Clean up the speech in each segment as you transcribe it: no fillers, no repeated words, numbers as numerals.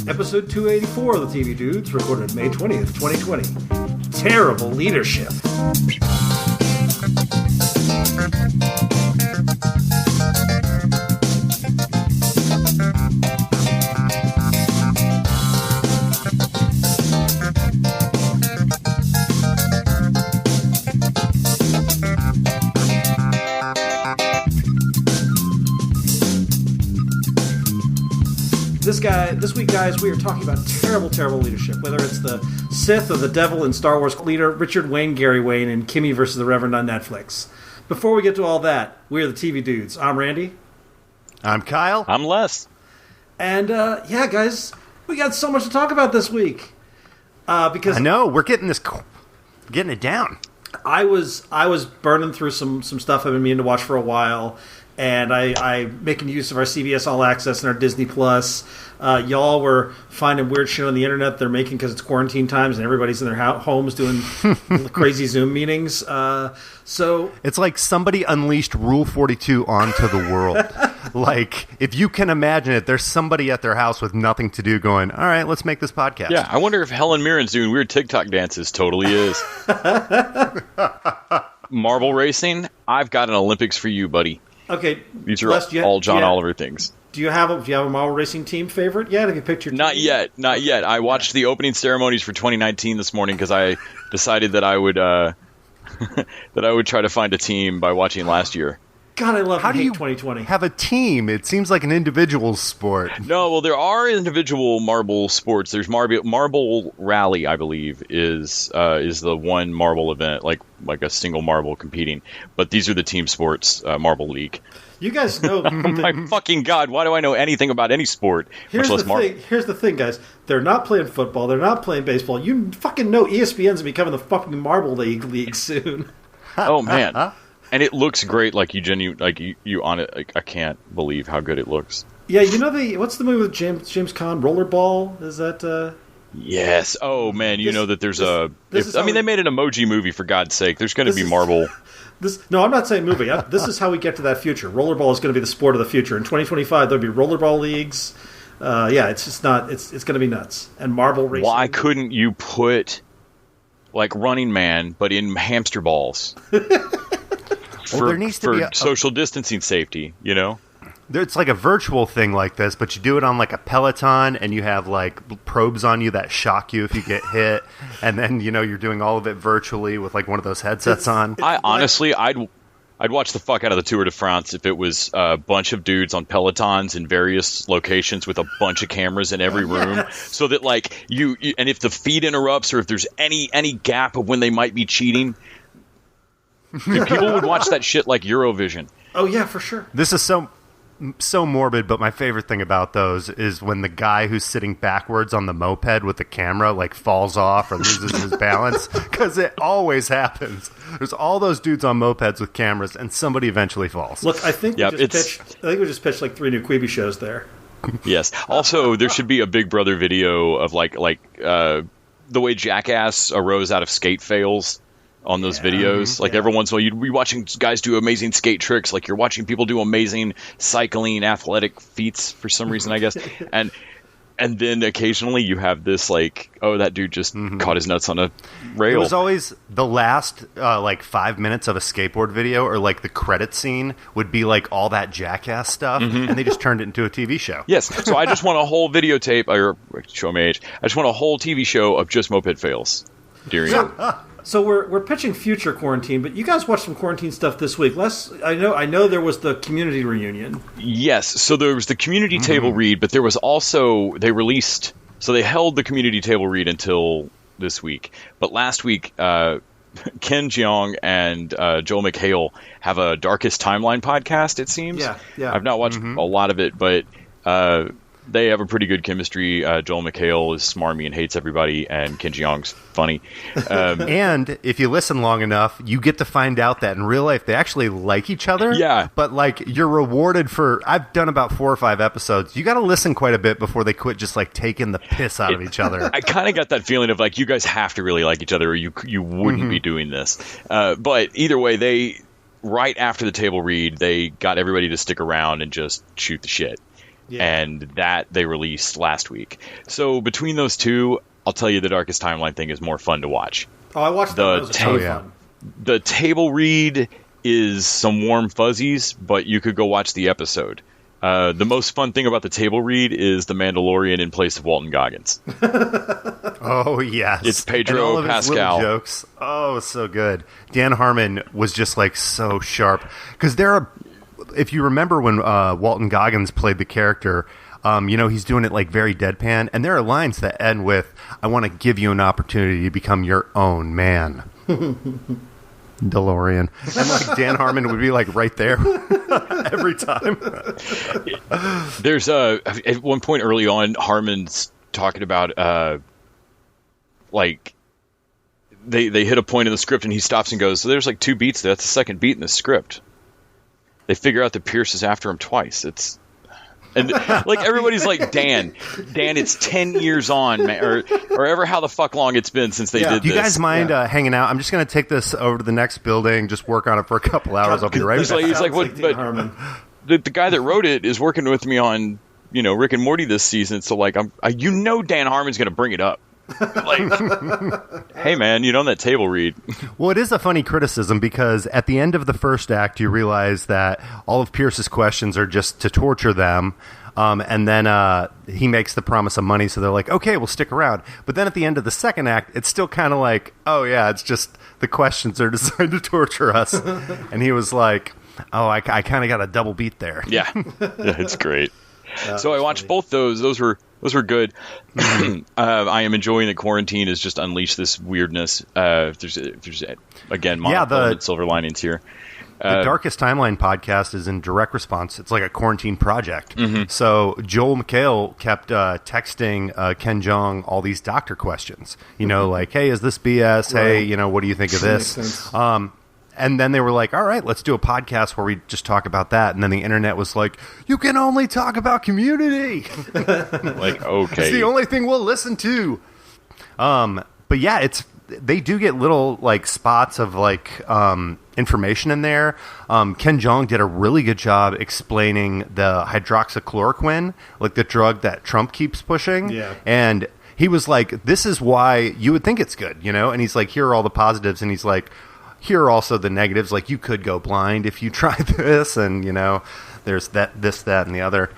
Episode 284 of the TV Dudes, recorded May 20th, 2020. Terrible leadership. This week, guys, we are talking about terrible leadership. Whether it's the Sith or the Devil in Star Wars leader, Richard Wayne, Gary Wayne, and Kimmy versus the Reverend on Netflix. Before we get to all that, we are the TV Dudes. I'm Randy. I'm Kyle. I'm Les. And, yeah, guys, we got so much to talk about this week. Because I know, we're getting it down. I was burning through some stuff I've been meaning to watch for a while. And I making use of our CBS All Access and our Disney Plus. Y'all were finding weird shit on the internet they're making because it's quarantine times and everybody's in their homes doing crazy Zoom meetings. So it's like somebody unleashed Rule 42 onto the world. Like, if you can imagine it, there's somebody at their house with nothing to do going, all right, let's make this podcast. Yeah, I wonder if Helen Mirren's doing weird TikTok dances. Totally is. Marble racing, I've got an Olympics for you, buddy. Okay, these are all John Oliver things. Do you have a marble racing team favorite yet? Have you picked your team? Not yet. I watched the opening ceremonies for 2019 this morning because I decided that I would that I would try to find a team by watching last year. God, I love How do you 2020. Have a team? It seems like an individual sport. No, well, there are individual marble sports. There's Marble Rally, I believe, is the one marble event, like a single marble competing. But these are the team sports, Marble League. You guys know. Oh my fucking God, why do I know anything about any sport? Here's the thing, guys. They're not playing football. They're not playing baseball. You fucking know ESPN's becoming the fucking Marble League soon. Oh, man. And it looks great, like you on it. Like, I can't believe how good it looks. Yeah, you know what's the movie with James Caan? Rollerball? Is that? Yes. Oh man, you know that there's they made an emoji movie, for God's sake. There's going to be marble. No, I'm not saying movie. This is how we get to that future. Rollerball is going to be the sport of the future. In 2025, there'll be rollerball leagues. Yeah, it's just not. It's going to be nuts. And marble racing. Why couldn't you put like Running Man, but in hamster balls? There needs to be social distancing safety, you know? It's like a virtual thing like this, but you do it on like a Peloton, and you have like probes on you that shock you if you get hit, and then you're doing all of it virtually with like one of those headsets on. I'd watch the fuck out of the Tour de France if it was a bunch of dudes on Pelotons in various locations with a bunch of cameras in every room, so that like you and if the feed interrupts or if there's any gap of when they might be cheating. People would watch that shit like Eurovision. Oh, yeah, for sure. This is so morbid, but my favorite thing about those is when the guy who's sitting backwards on the moped with the camera like falls off or loses his balance, because it always happens. There's all those dudes on mopeds with cameras, and somebody eventually falls. Look, I think we just pitched like 3 new Quibi shows there. Yes. Also, there should be a Big Brother video of like the way Jackass arose out of skate fails. On those videos, like every once in a while, you'd be watching guys do amazing skate tricks, like you're watching people do amazing cycling, athletic feats for some reason, I guess. And then occasionally you have this, like, oh, that dude just caught his nuts on a rail. It was always the last, 5 minutes of a skateboard video, or like the credit scene would be like all that Jackass stuff, and they just turned it into a TV show. Yes, so I just want a whole videotape, or show my age. I just want a whole TV show of just moped fails. So we're pitching future quarantine, but you guys watched some quarantine stuff this week. I know there was the community reunion. Yes, so there was the community table read, but there was also they held the community table read until this week. But last week, Ken Jeong and Joel McHale have a Darkest Timeline podcast. It seems. Yeah. I've not watched a lot of it, but They have a pretty good chemistry. Joel McHale is smarmy and hates everybody, and Ken Jeong's funny. And if you listen long enough, you get to find out that in real life they actually like each other. Yeah. But like you're rewarded for. I've done about 4 or 5 episodes. You got to listen quite a bit before they quit just like taking the piss out of each other. I kind of got that feeling of like you guys have to really like each other, or you wouldn't be doing this. But either way, right after the table read, they got everybody to stick around and just shoot the shit. Yeah. And that they released last week. So between those two, I'll tell you the Darkest Timeline thing is more fun to watch. Oh, I watched that. That was fun. The table read is some warm fuzzies, but you could go watch the episode. The most fun thing about the table read is the Mandalorian in place of Walton Goggins. Oh, yes. It's Pedro and all of Pascal. His little jokes. Oh, so good. Dan Harmon was just like so sharp. Because if you remember when Walton Goggins played the character, he's doing it like very deadpan. And there are lines that end with, I want to give you an opportunity to become your own man. DeLorean. And like Dan Harmon would be like right there every time. There's at one point early on, Harmon's talking about like they hit a point in the script and he stops and goes, so there's like 2 beats there. That's the second beat in the script. They figure out that Pierce is after him twice. And like everybody's like, Dan, it's 10 years on, man, or ever how the fuck long it's been since they did this. Do you guys mind hanging out? I'm just going to take this over to the next building, just work on it for a couple hours. I'll be right back. He's like, what? But the guy that wrote it is working with me on, Rick and Morty this season. So like, Dan Harmon's going to bring it up. Like, hey man, on that table read. Well, it is a funny criticism because at the end of the first act, you realize that all of Pierce's questions are just to torture them. And then he makes the promise of money, so they're like, okay, we'll stick around. But then at the end of the second act, it's still kind of like, oh yeah, it's just the questions are designed to torture us. And he was like, oh, I kind of got a double beat there. Yeah, it's great. So I watched both those. Those were good. I am enjoying that quarantine has just unleashed this weirdness. There's again, monochrome silver linings here. The Darkest Timeline podcast is in direct response. It's like a quarantine project. Mm-hmm. So Joel McHale kept texting Ken Jeong all these doctor questions. Like, hey, is this BS? Right. Hey, what do you think of this? And then they were like, all right, let's do a podcast where we just talk about that. And then the internet was like, you can only talk about Community. Like, okay. It's the only thing we'll listen to. But yeah, they do get little like spots of like information in there. Ken Jeong did a really good job explaining the hydroxychloroquine, like the drug that Trump keeps pushing. Yeah. And he was like, this is why you would think it's good, And he's like, here are all the positives. And he's like, here are also the negatives. Like, you could go blind if you try this, and there's that, and the other.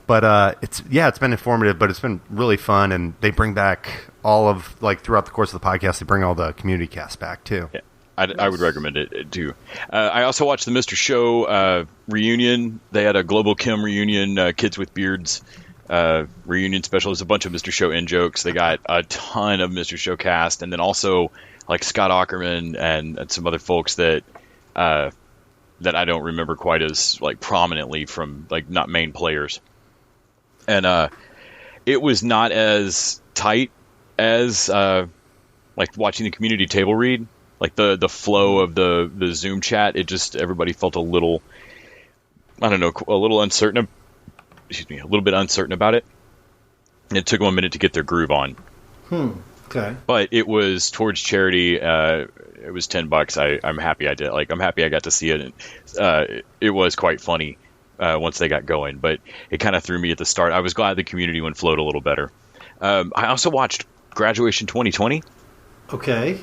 But it's been informative, but it's been really fun, and they bring back all of like throughout the course of the podcast, they bring all the community cast back too. Yeah, I would recommend it too. I also watched the Mr. Show reunion. They had a Global Kim reunion, kids with beards reunion special. There's a bunch of Mr. Show in jokes. They got a ton of Mr. Show cast, and then also like Scott Aukerman and some other folks that I don't remember quite as like prominently from like not main players. And it was not as tight as like watching the community table read, like the flow of the Zoom chat. It just, everybody felt a little, I don't know, a little uncertain. A little bit uncertain about it. And it took them a minute to get their groove on. Okay. But it was towards charity. It was $10. I'm happy I did. Like, I'm happy I got to see it. And, it was quite funny once they got going. But it kind of threw me at the start. I was glad the community one flowed a little better. I also watched Graduation 2020. Okay.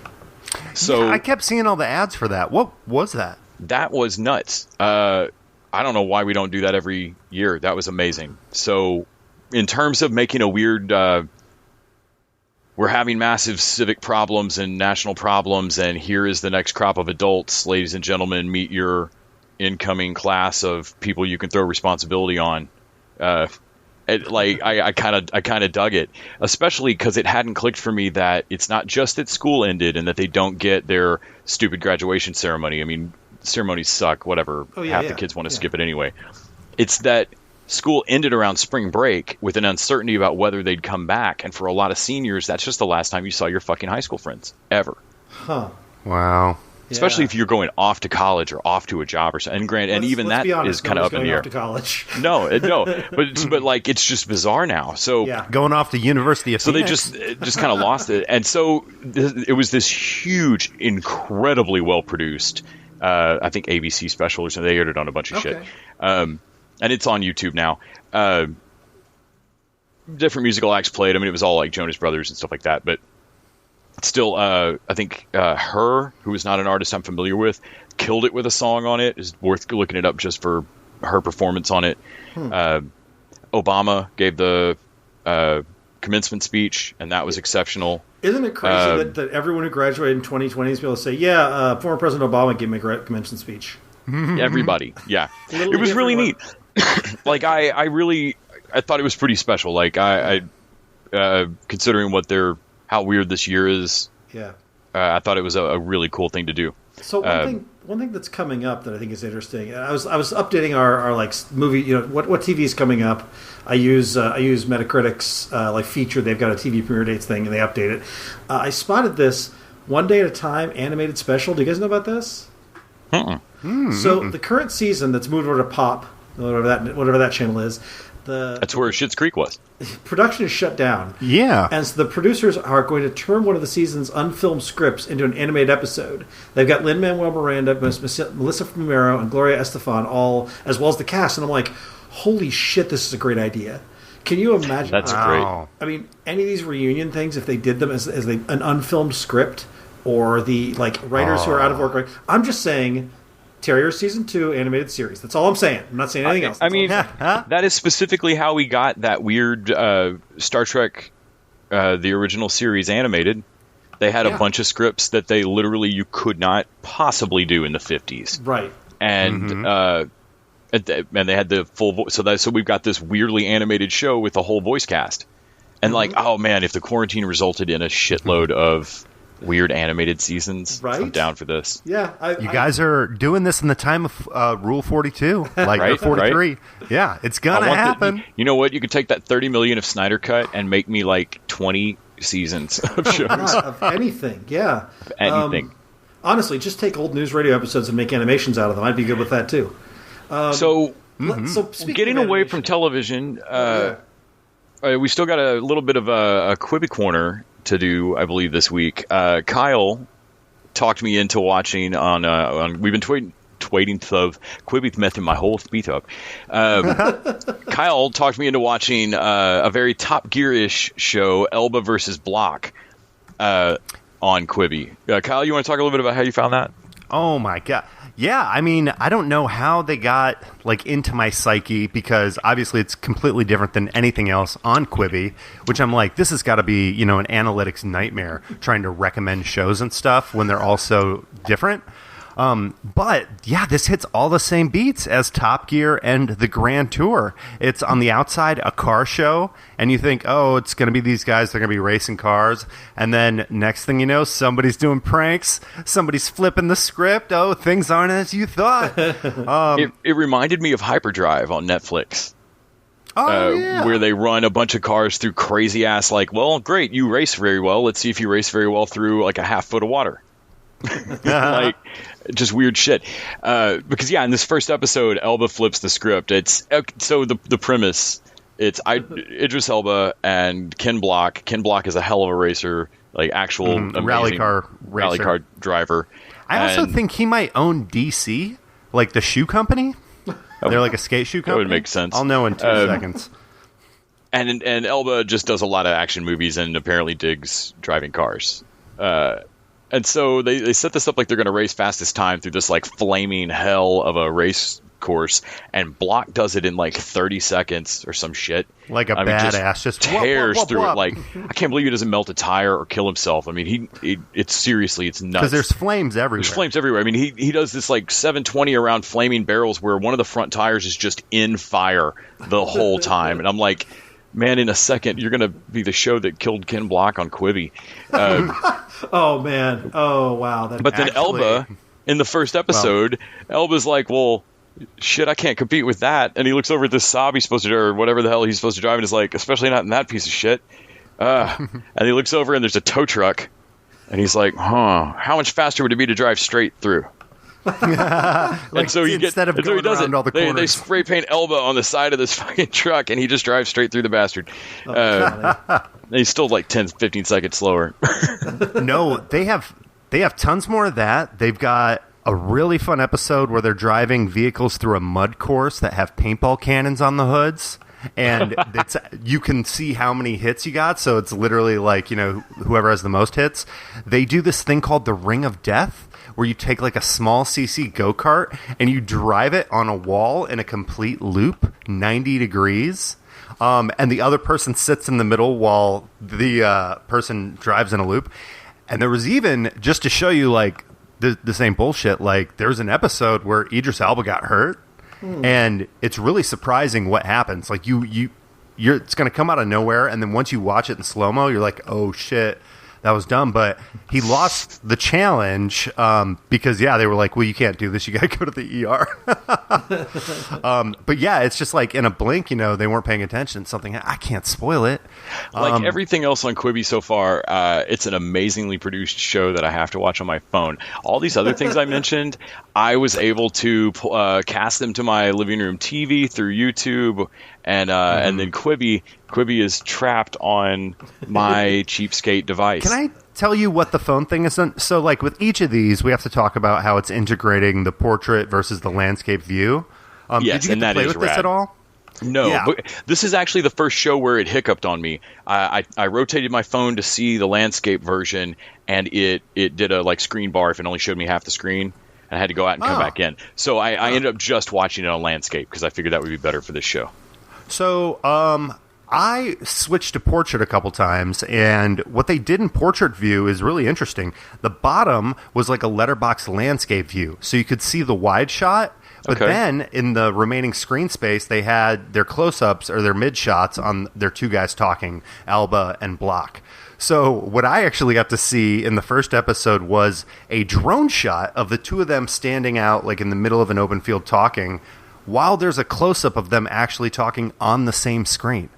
So yeah, I kept seeing all the ads for that. What was that? That was nuts. I don't know why we don't do that every year. That was amazing. So in terms of making a weird... we're having massive civic problems and national problems, and here is the next crop of adults. Ladies and gentlemen, meet your incoming class of people you can throw responsibility on. I kind of dug it, especially because it hadn't clicked for me that it's not just that school ended and that they don't get their stupid graduation ceremony. I mean, ceremonies suck, whatever. Oh, yeah, Half the kids want to skip it anyway. It's that school ended around spring break with an uncertainty about whether they'd come back. And for a lot of seniors, that's just the last time you saw your fucking high school friends ever. Huh. Wow. Especially if you're going off to college or off to a job or something. And even that is kind of up in the air. To college. No, but like it's just bizarre now. So going off to University of Phoenix. They just kind of lost it. And so it was this huge, incredibly well produced, I think ABC special or something. They aired it on a bunch of shit. And it's on YouTube now. Different musical acts played. I mean, it was all like Jonas Brothers and stuff like that, but still, I think Her, who is not an artist I'm familiar with, killed it with a song on it. It's worth looking it up just for her performance on it. Obama gave the commencement speech, and that was exceptional. Isn't it crazy that everyone who graduated in 2020 is able to say, former President Obama gave me a commencement speech? Everybody, yeah. It was really neat. Like, I thought it was pretty special. Like, I considering how weird this year is. Yeah. I thought it was a really cool thing to do. So one thing that's coming up that I think is interesting. I was updating our like movie. What TV is coming up. I use Metacritic's like feature. They've got a TV premiere dates thing, and they update it. I spotted this One Day at a Time animated special. Do you guys know about this? So the current season that's moved over to Pop, whatever that channel is. That's where Schitt's Creek was. Production is shut down. Yeah. And so the producers are going to turn one of the season's unfilmed scripts into an animated episode. They've got Lin-Manuel Miranda, Melissa Fumero, and Gloria Estefan, all as well as the cast. And I'm like, holy shit, this is a great idea. Can you imagine? That's great. I mean, any of these reunion things, if they did them as an unfilmed script, or the like writers who are out of work, right? I'm just saying, Terrier Season 2 animated series. That's all I'm saying. I'm not saying anything else. I mean, that is specifically how we got that weird Star Trek, the original series animated. They had a bunch of scripts that you could not possibly do in the 50s. Right. And and they had the full voice. So we've got this weirdly animated show with the whole voice cast. And like, oh man, if the quarantine resulted in a shitload of weird animated seasons, right? I'm down for this. Yeah, you guys are doing this in the time of Rule 42, like right, 43. Right? Yeah, it's gonna happen. You know what? You could take that 30 million of Snyder cut and make me like 20 seasons of shows. Of anything, yeah. Anything. Honestly, just take old news radio episodes and make animations out of them. I'd be good with that too. So getting away from television, we still got a little bit of a Quibi corner to do, I believe, this week. Kyle talked me into watching on we've been tweeting Quibi meth in my whole speed up. Kyle talked me into watching a very Top Gear-ish show, Elba versus Block, on Quibi. Kyle, you want to talk a little bit about how you found that? Oh my god. Yeah, I mean, I don't know how they got like into my psyche, because obviously it's completely different than anything else on Quibi, which I'm like, this has got to be, an analytics nightmare trying to recommend shows and stuff when they're all so different. But yeah, this hits all the same beats as Top Gear and the Grand Tour. It's on the outside a car show, and you think, oh, it's going to be these guys, they're going to be racing cars. And then next thing you know, somebody's doing pranks, somebody's flipping the script. Oh, things aren't as you thought. It reminded me of Hyperdrive on Netflix. Where they run a bunch of cars through crazy ass, like, well, great, you race very well. Let's see if you race very well through like a half foot of water. Like, just weird shit. Because in this first episode, Elba flips the script. It's so the premise. It's Idris Elba and Ken Block. Ken Block is a hell of a racer, like actual rally car driver. I also think he might own DC, like the shoe company. They're like a skate shoe company. That would make sense. I'll know in 2 seconds. And Elba just does a lot of action movies and apparently digs driving cars. And so they set this up like they're going to race fastest time through this like flaming hell of a race course, and Block does it in like 30 seconds or some shit. Like a badass, just tears through it. Like, I can't believe he doesn't melt a tire or kill himself. I mean, it's nuts. Because there's flames everywhere. There's flames everywhere. I mean, he does this like 720 around flaming barrels where one of the front tires is just in fire the whole time. And I'm like, man, in a second, you're going to be the show that killed Ken Block on Quibi. Oh, man. Oh, wow. Then Elba, in the first episode, Elba's like, well, shit, I can't compete with that. And he looks over at this Saab he's supposed to, or whatever the hell he's supposed to drive, and is like, especially not in that piece of shit. And he looks over and there's a tow truck, and he's like, how much faster would it be to drive straight through? And so instead of going around all the corners, they spray paint Elba on the side of this fucking truck, and he just drives straight through the bastard. He's still like 10, 15 seconds slower. No, they have tons more of that. They've got a really fun episode where they're driving vehicles through a mud course that have paintball cannons on the hoods. And you can see how many hits you got, so it's literally like, whoever has the most hits. They do this thing called the Ring of Death, where you take like a small CC go-kart and you drive it on a wall in a complete loop, 90 degrees, and the other person sits in the middle while the person drives in a loop. And there was even, just to show you like the same bullshit, like there's an episode where Idris Elba got hurt. And it's really surprising what happens. Like it's going to come out of nowhere, and then once you watch it in slow-mo, you're like, oh shit, that was dumb. But he lost the challenge because they were like, well, you can't do this, you got to go to the ER. But yeah, it's just like in a blink, they weren't paying attention. Something, I can't spoil it. Like everything else on Quibi so far, it's an amazingly produced show that I have to watch on my phone. All these other things I mentioned, I was able to cast them to my living room TV through YouTube, and then Quibi is trapped on my cheapskate device. Can I tell you what the phone thing is? So, like with each of these, we have to talk about how it's integrating the portrait versus the landscape view. Yes, did you get to play with this at all? No, but this is actually the first show where it hiccuped on me. I rotated my phone to see the landscape version, and it did a like screen bar if it only showed me half the screen. I had to go out and come back in. So I ended up just watching it on landscape because I figured that would be better for this show. So I switched to portrait a couple times, and what they did in portrait view is really interesting. The bottom was like a letterbox landscape view, so you could see the wide shot. But then, in the remaining screen space, they had their close-ups or their mid-shots on their two guys talking, Alba and Block. So what I actually got to see in the first episode was a drone shot of the two of them standing out like in the middle of an open field talking, while there's a close-up of them actually talking on the same screen.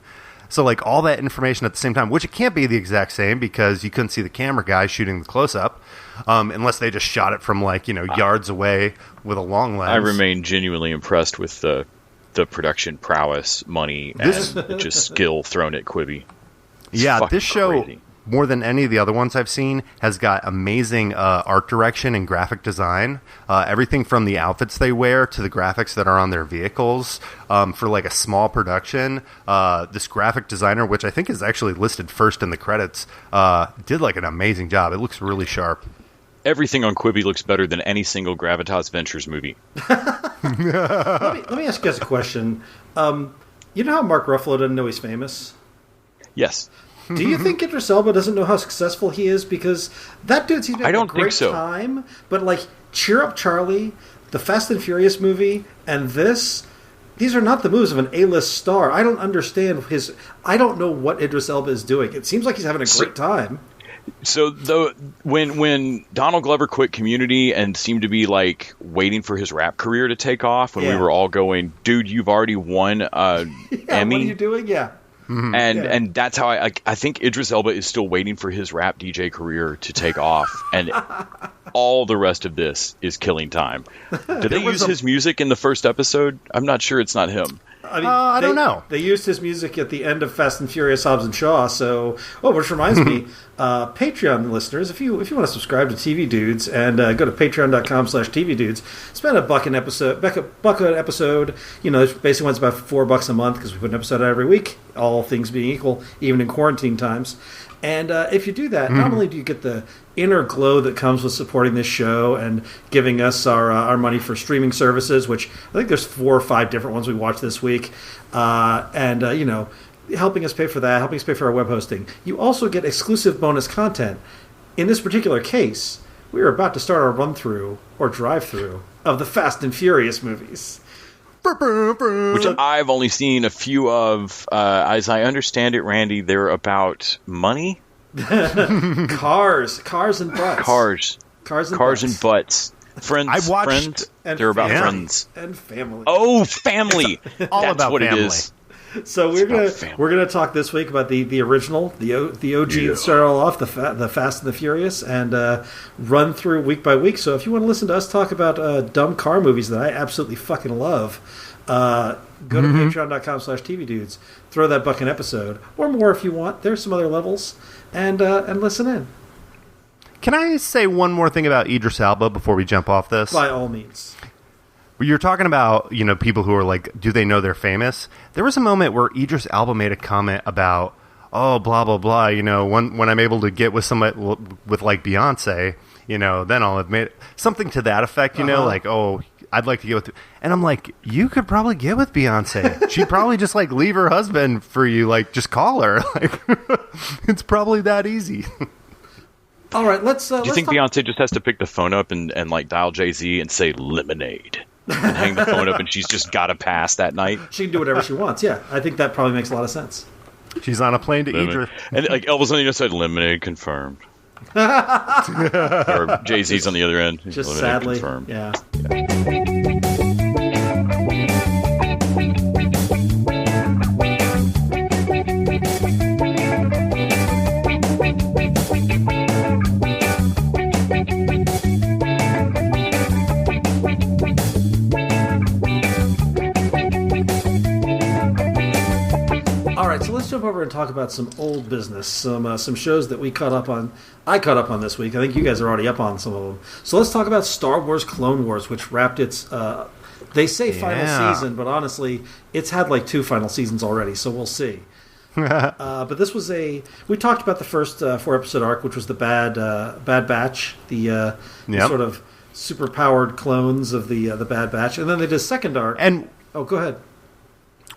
So like all that information at the same time, which it can't be the exact same because you couldn't see the camera guy shooting the close-up. Unless they just shot it from like yards away with a long lens. I remain genuinely impressed with the production prowess, money, and just skill thrown at Quibi. Yeah, this show, more than any of the other ones I've seen, has got amazing art direction and graphic design. Everything from the outfits they wear to the graphics that are on their vehicles. For like a small production, this graphic designer, which I think is actually listed first in the credits, did like an amazing job. It looks really sharp. Everything on Quibi looks better than any single Gravitas Ventures movie. Let me ask you guys a question. You know how Mark Ruffalo doesn't know he's famous? Yes. Do you think Idris Elba doesn't know how successful he is? Because that dude's having a great time, but like Cheer Up Charlie, the Fast and Furious movie, and these are not the moves of an A-list star. I don't understand I don't know what Idris Elba is doing. It seems like he's having a great time. So when Donald Glover quit Community and seemed to be like waiting for his rap career to take off, when we were all going, dude, you've already won Emmy. What are you doing? Yeah. Mm-hmm. And that's how I think Idris Elba is still waiting for his rap DJ career to take off, and all the rest of this is killing time. Did they use his music in the first episode? I'm not sure it's not him. I don't know. They used his music at the end of Fast and Furious Hobbs and Shaw. So, which reminds me, Patreon listeners, if you want to subscribe to TV Dudes and go to patreon.com/TV Dudes, spend $1 an episode. $1 an episode. Basically, one's about $4 a month because we put an episode out every week. All things being equal, even in quarantine times. And if you do that, not only do you get the inner glow that comes with supporting this show and giving us our money for streaming services, which I think there's 4 or 5 different ones we watched this week, and helping us pay for that, helping us pay for our web hosting. You also get exclusive bonus content. In this particular case, we are about to start our run-through or drive-through of the Fast and Furious movies. Which I've only seen a few of. As I understand it, Randy, they're about money? Cars and butts. Cars and butts. Friends. I watched Friends. and They're about family. friends. And family. Oh, family. all That's about what family. it is. So about we're gonna talk this week about the original, the OG that started all off, the Fast and the Furious, and run through week by week. So if you want to listen to us talk about dumb car movies that I absolutely fucking love, go to patreon.com/TV Dudes, throw that buck an episode or more if you want. There's some other levels, and listen in Can I say one more thing about Idris Elba before we jump off this? by all means. You're talking about, people who are like, do they know they're famous? There was a moment where Idris Elba made a comment about, oh, blah, blah, blah, when I'm able to get with somebody with like Beyonce, then I'll have made something to that effect, like, oh, I'd like to get with, and I'm like, you could probably get with Beyonce. She'd probably just like leave her husband for you, like just call her. Like, it's probably that easy. All right, let's. Do you think Beyonce just has to pick the phone up and like dial Jay-Z and say lemonade? And hang the phone up, and she's just got to pass that night. She can do whatever she wants. Yeah, I think that probably makes a lot of sense. She's on a plane to Idris. And like Elvis on the other side, lemonade confirmed. Or Jay-Z's on the other end. Just lemonade sadly, confirmed. yeah. So let's jump over and talk about some old business, some shows that we caught up on. I caught up on this week. I think you guys are already up on some of them. So let's talk about Star Wars Clone Wars, which wrapped its, they say final season, but honestly, it's had like 2 final seasons already, so we'll see. But this was we talked about the first 4-episode arc, which was the Bad Batch, the sort of super-powered clones of the Bad Batch. And then they did a second arc. And oh, go ahead.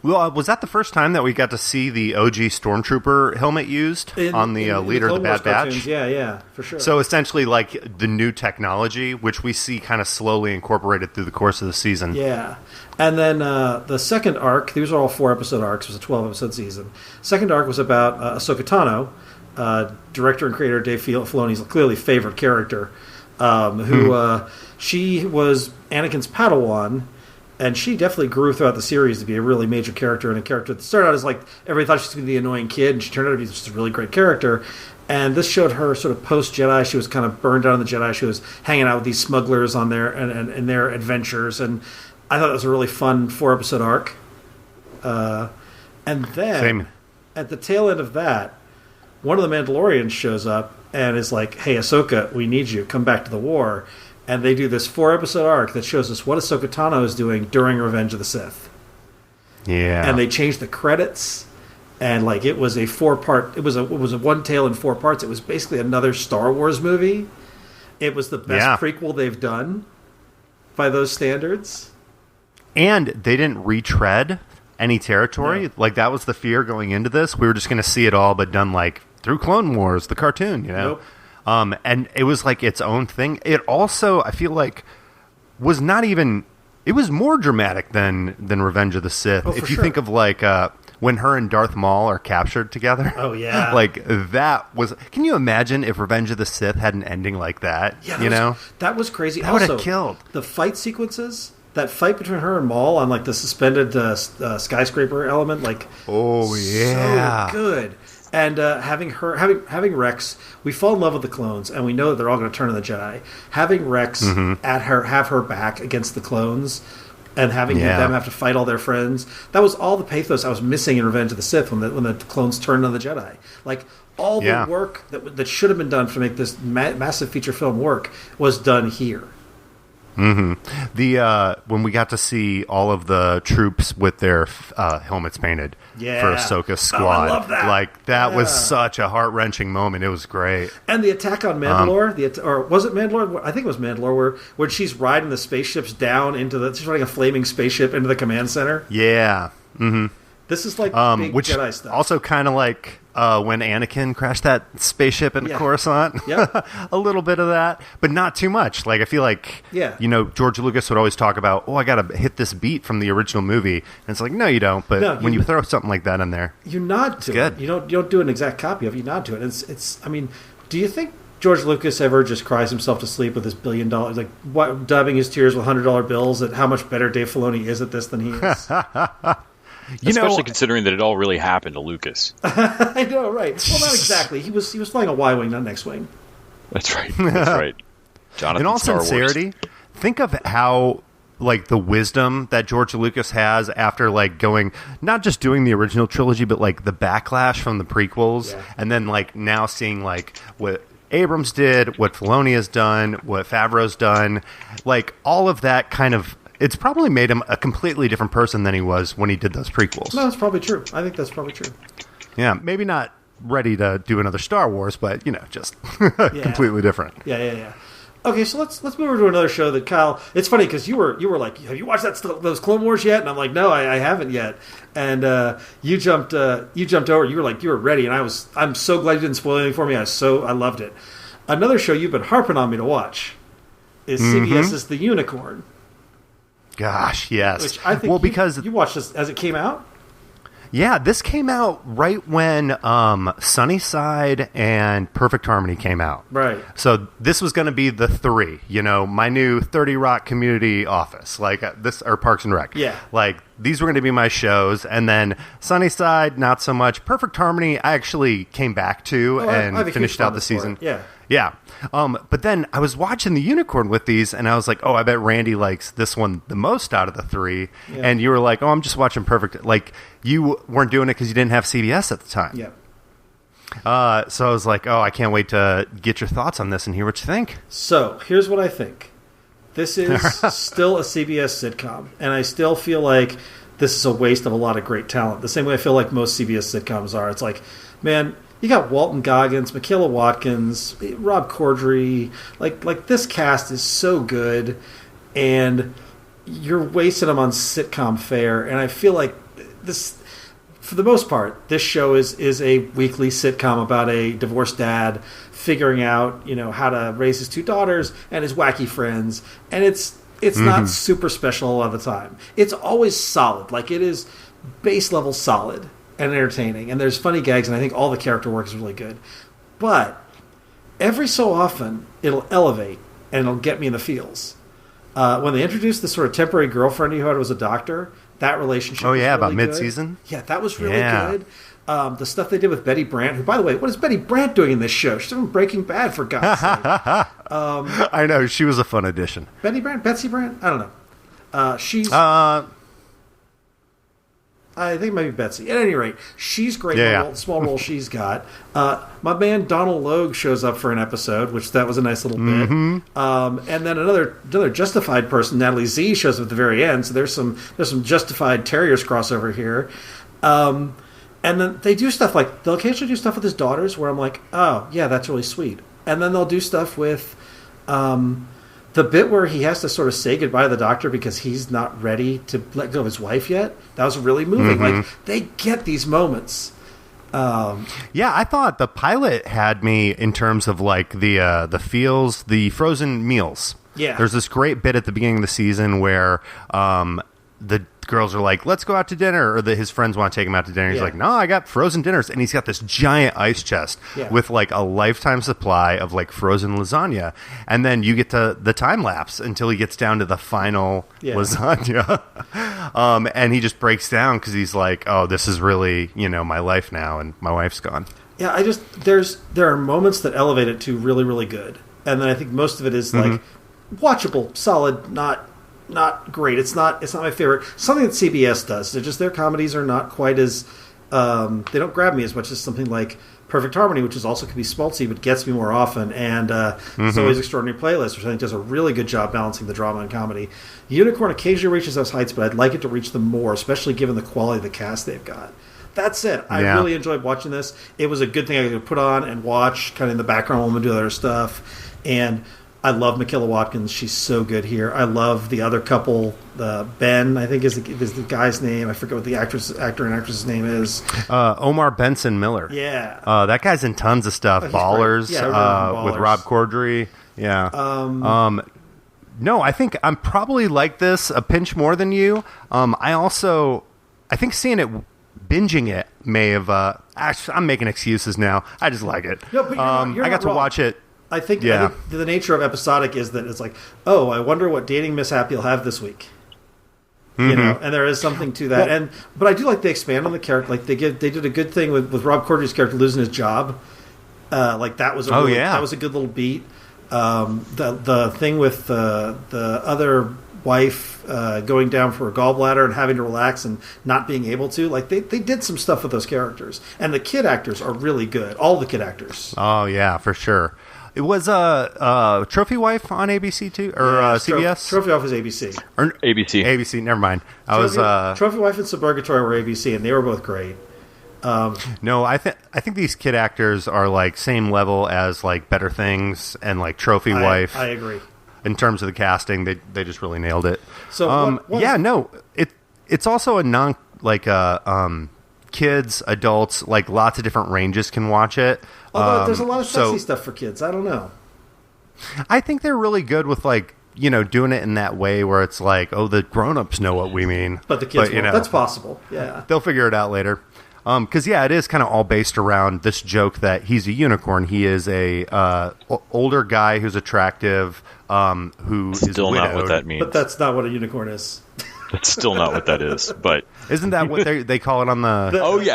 Well, was that the first time that we got to see the OG Stormtrooper helmet used on the leader of the Bad Batch? Yeah, for sure. So essentially like the new technology, which we see kind of slowly incorporated through the course of the season. Yeah. And then the second arc, these are all 4-episode arcs, it was a 12-episode season. Second arc was about Ahsoka Tano, director and creator Dave Filoni's clearly favorite character, who she was Anakin's Padawan. And she definitely grew throughout the series to be a really major character, and a character that started out as like everybody thought she was going to be the annoying kid, and she turned out to be just a really great character. And this showed her sort of post Jedi. She was kind of burned out on the Jedi. She was hanging out with these smugglers on their and their adventures, and I thought it was a really fun 4-episode arc. And then at the tail end of that, one of the Mandalorians shows up and is like, "Hey, Ahsoka, we need you. Come back to the war." And they do this 4-episode arc that shows us what Ahsoka Tano is doing during Revenge of the Sith. Yeah. And they changed the credits, and like it was a 4-part. It was a one tale in 4 parts. It was basically another Star Wars movie. It was the best prequel they've done by those standards. And they didn't retread any territory. No. Like that was the fear going into this. We were just going to see it all, but done like through Clone Wars, the cartoon. Nope. And it was like its own thing. It also, I feel like, was not even... It was more dramatic than Revenge of the Sith. Oh, if you think of like when her and Darth Maul are captured together. Oh, yeah. Like that was... Can you imagine if Revenge of the Sith had an ending like that? Yeah, that was crazy. That would have killed. The fight sequences... That fight between her and Maul on like the suspended skyscraper element, like so good. And having Rex, we fall in love with the clones, and we know that they're all going to turn on the Jedi. Having Rex have her back against the clones, and having them have to fight all their friends, that was all the pathos I was missing in Revenge of the Sith when the clones turned on the Jedi. Like all the work that should have been done to make this massive feature film work was done here. When we got to see all of the troops with their helmets painted for Ahsoka's squad, I love that. Like that was such a heart-wrenching moment. It was great. And the attack on Mandalore, or was it Mandalore? I think it was Mandalore, where she's riding the spaceships down she's riding a flaming spaceship into the command center. Yeah. Mm-hmm. This is like big Jedi stuff. Also kind of like when Anakin crashed that spaceship in Coruscant. Yep. A little bit of that, but not too much. Like I feel like, George Lucas would always talk about, I got to hit this beat from the original movie. And it's like, no, you don't. But when you throw something like that in there, you nod to it. You don't do an exact copy of it. You nod to it. It's. I mean, do you think George Lucas ever just cries himself to sleep with his $1 billion, like dubbing his tears with $100 bills at how much better Dave Filoni is at this than he is. Especially considering that it all really happened to Lucas. I know, right? Well, not exactly. He was flying a Y-wing, not an X-wing. That's right. That's right. Jonathan, in all Star sincerity, Wars. Think of how like the wisdom that George Lucas has after like going not just doing the original trilogy, but like the backlash from the prequels, and then like now seeing like what Abrams did, what Filoni has done, what Favreau's done, like all of that kind of. It's probably made him a completely different person than he was when he did those prequels. No, that's probably true. I think that's probably true. Yeah, maybe not ready to do another Star Wars, but, just completely different. Yeah. Okay, so let's move over to another show that Kyle... It's funny because you were like, have you watched those Clone Wars yet? And I'm like, no, I haven't yet. And you jumped over. You were ready, and I'm so glad you didn't spoil anything for me. I loved it. Another show you've been harping on me to watch is CBS's The Unicorn. Gosh, yes. Which I think because you watched this as it came out? Yeah, this came out right when Sunnyside and Perfect Harmony came out. Right. So this was going to be the 3, my new 30 Rock community office, like this, or Parks and Rec. Yeah. Like, these were going to be my shows, and then Sunnyside, not so much. Perfect Harmony, I actually came back to and finished out the season. Yeah. Yeah. But then I was watching The Unicorn with these, and I was like, oh, I bet Randy likes this one the most out of the 3. Yeah. And you were like, oh, I'm just watching Perfect. Like, you weren't doing it because you didn't have CBS at the time. Yeah. So I was like, oh, I can't wait to get your thoughts on this and hear what you think. So here's what I think. This is still a CBS sitcom, and I still feel like this is a waste of a lot of great talent. The same way I feel like most CBS sitcoms are. It's like, man... You got Walton Goggins, Michaela Watkins, Rob Corddry. Like this cast is so good, and you're wasting them on sitcom fare. And I feel like this, for the most part, this show is a weekly sitcom about a divorced dad figuring out how to raise his 2 daughters and his wacky friends. And it's not super special a lot of the time. It's always solid. Like it is base level solid and entertaining, and there's funny gags, and I think all the character work is really good. But every so often, it'll elevate, and it'll get me in the feels. When they introduced this sort of temporary girlfriend he had was a doctor, that relationship was really about good. Mid-season? Yeah, that was really good. The stuff they did with Betty Brant, who, by the way, what is Betty Brant doing in this show? She's doing Breaking Bad, for God's sake. I know, she was a fun addition. Betsy Brant? I don't know. She's... I think it might be Betsy. At any rate, she's great in the small role she's got. My man Donald Logue shows up for an episode, which that was a nice little bit. And then another Justified person, Natalie Z, shows up at the very end. So there's some Justified Terriers crossover here. And then they do stuff like they'll occasionally do stuff with his daughters where I'm like, oh yeah, that's really sweet. And then they'll do stuff with the bit where he has to sort of say goodbye to the doctor because he's not ready to let go of his wife yet. That was really moving. Like, they get these moments. Yeah, I thought the pilot had me in terms of like the feels, the frozen meals. Yeah. There's this great bit at the beginning of the season where the girls are like, let's go out to dinner, or his friends want to take him out to dinner. He's like, no, I got frozen dinners. And he's got this giant ice chest with like a lifetime supply of like frozen lasagna. And then you get to the time lapse until he gets down to the final lasagna. And he just breaks down because he's like, oh, this is really, my life now, and my wife's gone. Yeah, there are moments that elevate it to really, really good. And then I think most of it is like watchable, solid, not great. It's not my favorite. Something that CBS does. Their comedies are not quite as they don't grab me as much as something like Perfect Harmony, which is also can be schmaltzy but gets me more often. And it's always Extraordinary Playlist, which I think does a really good job balancing the drama and comedy. Unicorn occasionally reaches those heights, but I'd like it to reach them more, especially given the quality of the cast they've got. That's it. I really enjoyed watching this. It was a good thing I could put on and watch kind of in the background while I'm doing other stuff. And I love Michaela Watkins. She's so good here. I love the other couple. Ben, I think, is the guy's name. I forget what the actor and actress's name is. Omar Benson Miller. Yeah. That guy's in tons of stuff. Ballers, Ballers. With Rob Corddry. Yeah. No, I think I'm probably like this a pinch more than you. I think seeing it, binging it may have... actually, I'm making excuses now. I just like it. No, but you're not I got to wrong. watch it. I think the nature of episodic is that it's like, oh, I wonder what dating mishap you'll have this week. You know, and there is something to that. But I do like they expand on the character. Like they did a good thing with Rob Corddry's character losing his job. Like that was that was a good little beat. The thing with the other wife going down for a gallbladder and having to relax and not being able to, like they did some stuff with those characters. And the kid actors are really good. All the kid actors. Oh yeah, for sure. It was Trophy Wife on ABC too, or CBS. Trophy Wife was ABC. Or, ABC. ABC. Never mind. Trophy Wife and Suburgatory were ABC, and they were both great. No, I think these kid actors are like same level as like Better Things and like Trophy Wife. I agree. In terms of the casting, they just really nailed it. So it's also a non like kids, adults, like lots of different ranges can watch it. Although there's a lot of sexy stuff for kids. I don't know. I think they're really good with like, you know, doing it in that way where it's like, oh, the grown-ups know what we mean. But the kids won't. That's possible. Yeah. They'll figure it out later. Because, it is kind of all based around this joke that he's a unicorn. He is a older guy who's attractive, who is still widowed. not what that means. But that's not what a unicorn is. That's still not what that is. But isn't that what they call it on the?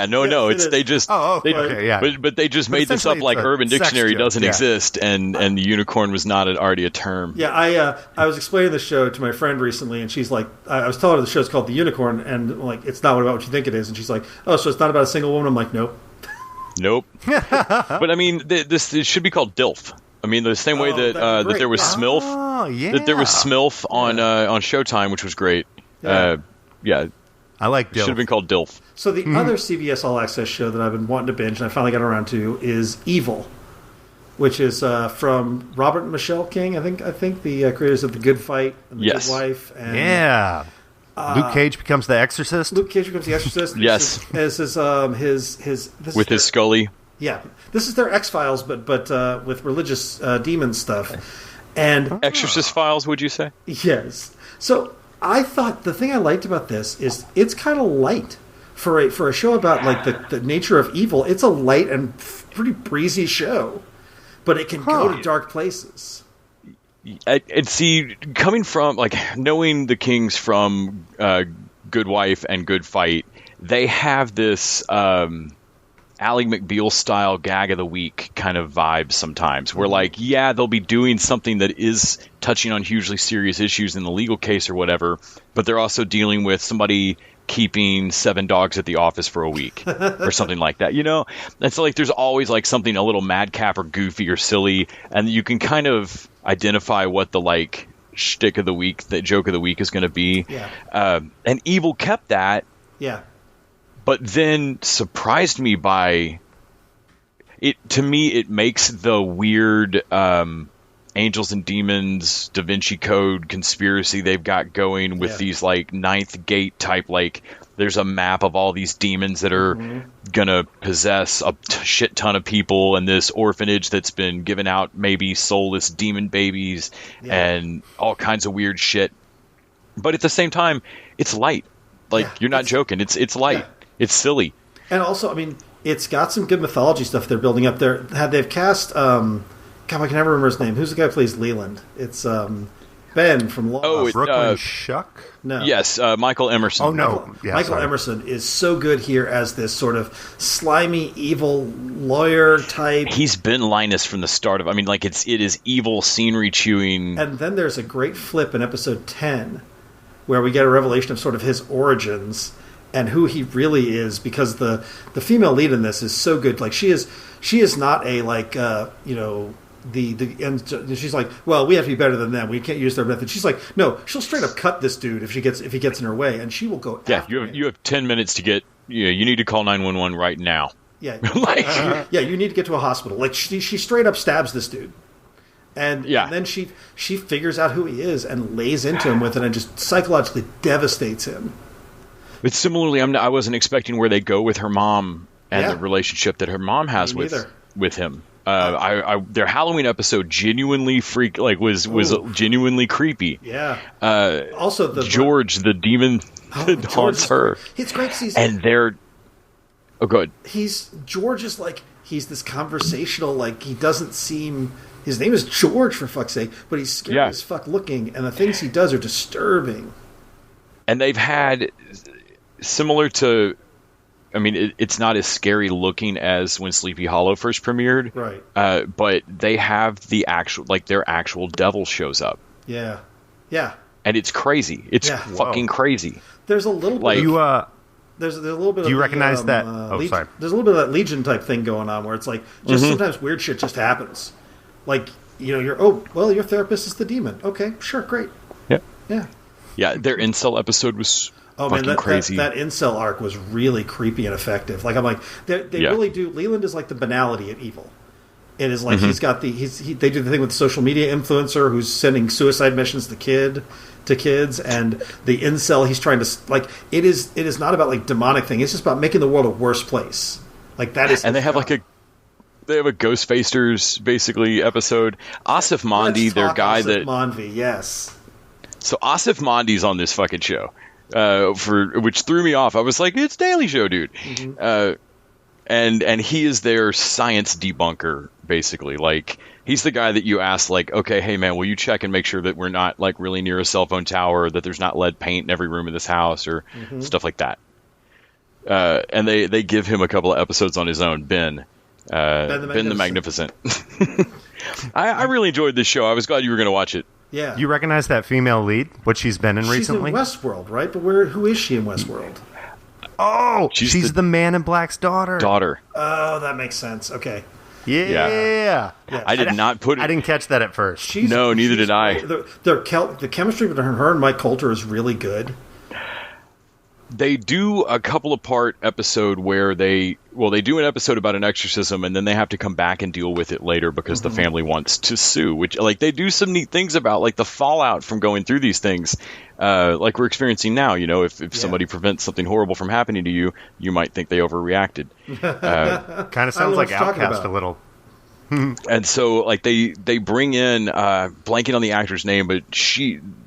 No. It's they just. Oh, okay, yeah. But they just made this up like Urban Dictionary doesn't exist, and the unicorn was not already a term. Yeah, I was explaining the show to my friend recently, and she's like, I was telling her the show's called The Unicorn, and I'm like, it's not about what you think it is, and she's like, oh, so it's not about a single woman? I'm like, nope. But I mean, it should be called DILF. I mean, the same way that there was SMILF. Oh, yeah. That there was SMILF on Showtime, which was great. Yeah. I like DILF. Should have been called DILF. So the other CBS All Access show that I've been wanting to binge, and I finally got around to, is Evil, which is from Robert and Michelle King. I think the creators of The Good Fight and The Good Wife. And, Luke Cage becomes the Exorcist. Luke Cage becomes the Exorcist. Yes. This is his Scully. Yeah, this is their X-Files, but with religious demon stuff. And Exorcist Files, would you say? Yes. So I thought the thing I liked about this is it's kind of light for a show about like the nature of evil. It's a light and pretty breezy show, but it can go to dark places. And see, coming from like knowing the Kings from Good Wife and Good Fight, they have this Ally McBeal style gag of the week kind of vibe sometimes. Where like, they'll be doing something that is touching on hugely serious issues in the legal case or whatever, but they're also dealing with somebody keeping 7 dogs at the office for a week or something like that, you know? And so like there's always like something a little madcap or goofy or silly, and you can kind of identify what the like shtick of the week, the joke of the week is going to be. Yeah. And Evil kept that. Yeah. But then surprised me by it. To me, it makes the weird Angels and Demons, Da Vinci Code conspiracy they've got going with these like Ninth Gate type, like there's a map of all these demons that are gonna possess a shit ton of people, and this orphanage that's been giving out maybe soulless demon babies and all kinds of weird shit. But at the same time, it's light. Like you're not joking. It's light. Yeah. It's silly. And also, I mean, it's got some good mythology stuff they're building up there. They've cast, God, I can never remember his name. Who's the guy who plays Leland? It's Ben from Lost. Brooklyn Shuck? No. Yes, Michael Emerson. Oh, no. Michael Emerson is so good here as this sort of slimy, evil lawyer type. He's been Linus from the start of, I mean, like, it is evil scenery chewing. And then there's a great flip in episode 10 where we get a revelation of sort of his origins and who he really is, because the female lead in this is so good. Like she is not a like and she's like, well, we have to be better than them. We can't use their method. She's like, no, she'll straight up cut this dude if he gets in her way, and she will go. Yeah, you have 10 minutes to get. Yeah, you need to call 911 right now. Yeah, you need to get to a hospital. Like she straight up stabs this dude. And then she figures out who he is and lays into him with it and just psychologically devastates him. But similarly, I wasn't expecting where they go with her mom and the relationship that her mom has with him. Their Halloween episode genuinely was genuinely creepy. Yeah. Also, George, the demon that haunts her. It's great to see. And they're. Oh, good. George is like, he's this conversational, like he doesn't seem His name is George, for fuck's sake, but he's scary as fuck looking, and the things he does are disturbing. And they've had, similar to, I mean, it's not as scary looking as when Sleepy Hollow first premiered, right? But they have the actual, like, their actual devil shows up. Yeah. And it's crazy. It's fucking crazy. There's a little like, bit. There's a little bit. Do you of recognize that? Sorry. There's a little bit of that Legion type thing going on where it's like just sometimes weird shit just happens. Like, your therapist is the demon. Okay, sure, great. Yeah. Their incel episode was fucking crazy. That incel arc was really creepy and effective. Like, I'm like, they really do. Leland is like the banality of evil. It is like he's got they do the thing with the social media influencer who's sending suicide missions to kids, and the incel he's trying to, like, it is not about like demonic thing. It's just about making the world a worse place. Like, that is, and they have a Ghostfacers basically episode. Asif Mandi, their guy Asif Mandi, yes. So Asif Mandi's on this fucking show, which threw me off. I was like, it's Daily Show, dude. And he is their science debunker, basically. Like, he's the guy that you ask, like, okay, hey man, will you check and make sure that we're not like really near a cell phone tower, that there's not lead paint in every room in this house, or stuff like that. And they give him a couple of episodes on his own, Ben the Magnificent. I really enjoyed this show. I was glad you were going to watch it. Yeah. You recognize that female lead? What she's been in recently? She's in Westworld, right? But who is she in Westworld? Oh, she's the Man in Black's daughter. Oh, that makes sense. Okay. Yeah. I did not put it. I didn't catch that at first. Neither did I. The chemistry between her and Mike Coulter is really good. They do a couple of part episode where they do an episode about an exorcism, and then they have to come back and deal with it later because the family wants to sue, which, like, they do some neat things about, like, the fallout from going through these things, like we're experiencing now. If somebody prevents something horrible from happening to you, you might think they overreacted. Kind of sounds like Outcast a little. And so, like, they bring in, blanking on the actor's name, but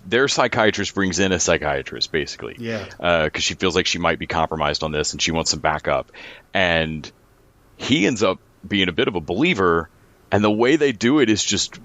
their psychiatrist brings in a psychiatrist, basically. Yeah. Because she feels like she might be compromised on this, and she wants some backup. And he ends up being a bit of a believer, and the way they do it is just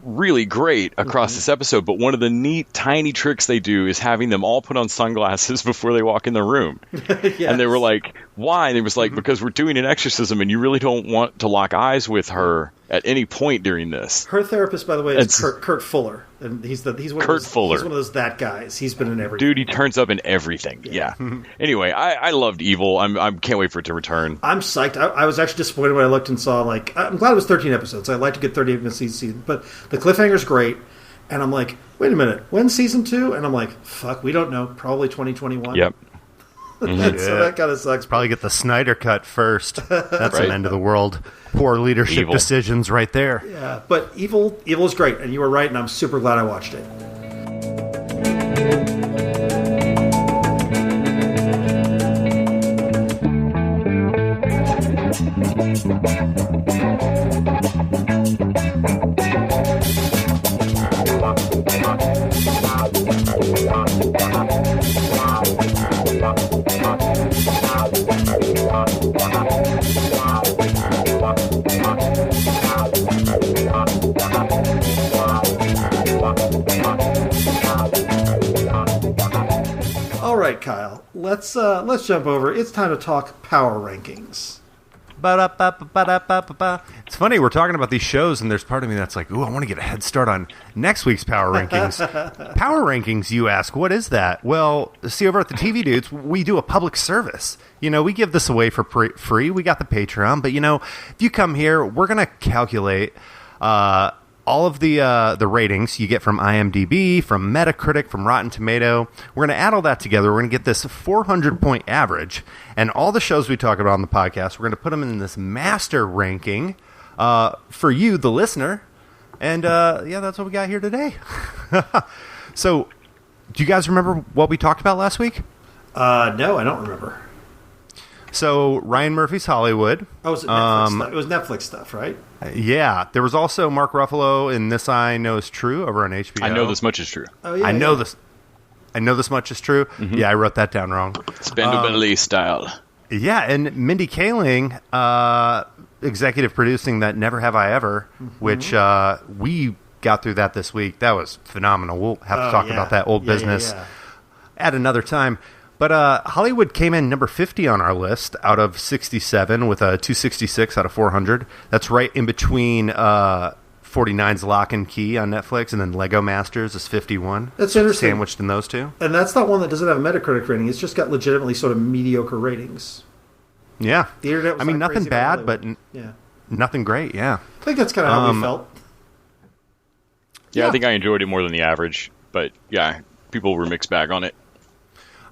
really great across this episode. But one of the neat, tiny tricks they do is having them all put on sunglasses before they walk in the room. Yes. And they were like, why? And it was like, because we're doing an exorcism, and you really don't want to lock eyes with her at any point during this. Her therapist, by the way, is Kurt Fuller, and he's one of those that guys. He's been in everything. Dude, he turns up in everything. Yeah. Anyway, I loved Evil. I can't wait for it to return. I'm psyched. I was actually disappointed when I looked and saw, like, I'm glad it was 13 episodes. I'd like to get 30 episodes each season, but the cliffhanger's great. And I'm like, wait a minute, when's season 2? And I'm like, fuck, we don't know. Probably 2021. Yep. So that kind of sucks. Probably get the Snyder cut first. That's an end of the world. Poor leadership decisions right there. Yeah, but Evil is great, and you were right, and I'm super glad I watched it. All right, Kyle. Let's jump over. It's time to talk power rankings. It's funny, we're talking about these shows, and there's part of me that's like, ooh, I want to get a head start on next week's Power Rankings. Power Rankings, you ask, what is that? Well, see, over at the TV Dudes, we do a public service. We give this away for free. We got the Patreon, but, if you come here, we're going to calculate all of the ratings you get from IMDb, from Metacritic, from Rotten Tomato. We're going to add all that together. We're going to get this 400-point average. And all the shows we talk about on the podcast, we're going to put them in this master ranking for you, the listener. And, that's what we got here today. So, do you guys remember what we talked about last week? No, I don't remember. So, Ryan Murphy's Hollywood. Oh, was it Netflix stuff? It was Netflix stuff, right? Yeah. There was also Mark Ruffalo in This I Know Is True over on HBO. I Know This Much Is True. Oh, yeah. I know this much is true. Mm-hmm. Yeah, I wrote that down wrong. Spendability style. Yeah, and Mindy Kaling executive producing that Never Have I Ever, which we got through that this week. That was phenomenal. We'll have to talk about that old business at another time. But Hollywood came in number 50 on our list out of 67 with a 266 out of 400. That's right in between 49's Lock and Key on Netflix, and then Lego Masters is 51. That's interesting. Sandwiched in those two. And that's not one that doesn't have a Metacritic rating. It's just got legitimately sort of mediocre ratings. Yeah. The internet was nothing bad, but nothing great, yeah. I think that's kind of how we felt. Yeah, I think I enjoyed it more than the average. But, yeah, people were mixed bag on it.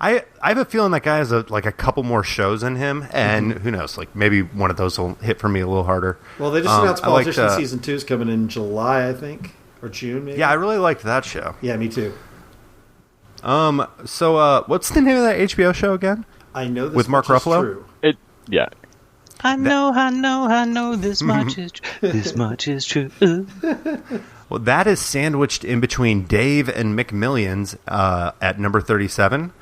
I have a feeling that guy has a couple more shows in him, and who knows, like maybe one of those will hit for me a little harder. Well, they just announced Politician Season 2 is coming in July, I think, or June maybe. Yeah, I really liked that show. Yeah, me too. So what's the name of that HBO show again? I Know This With Mark Much Is Ruffalo? True. I know this much is this much is true. Well, that is sandwiched in between Dave and McMillions at number 37.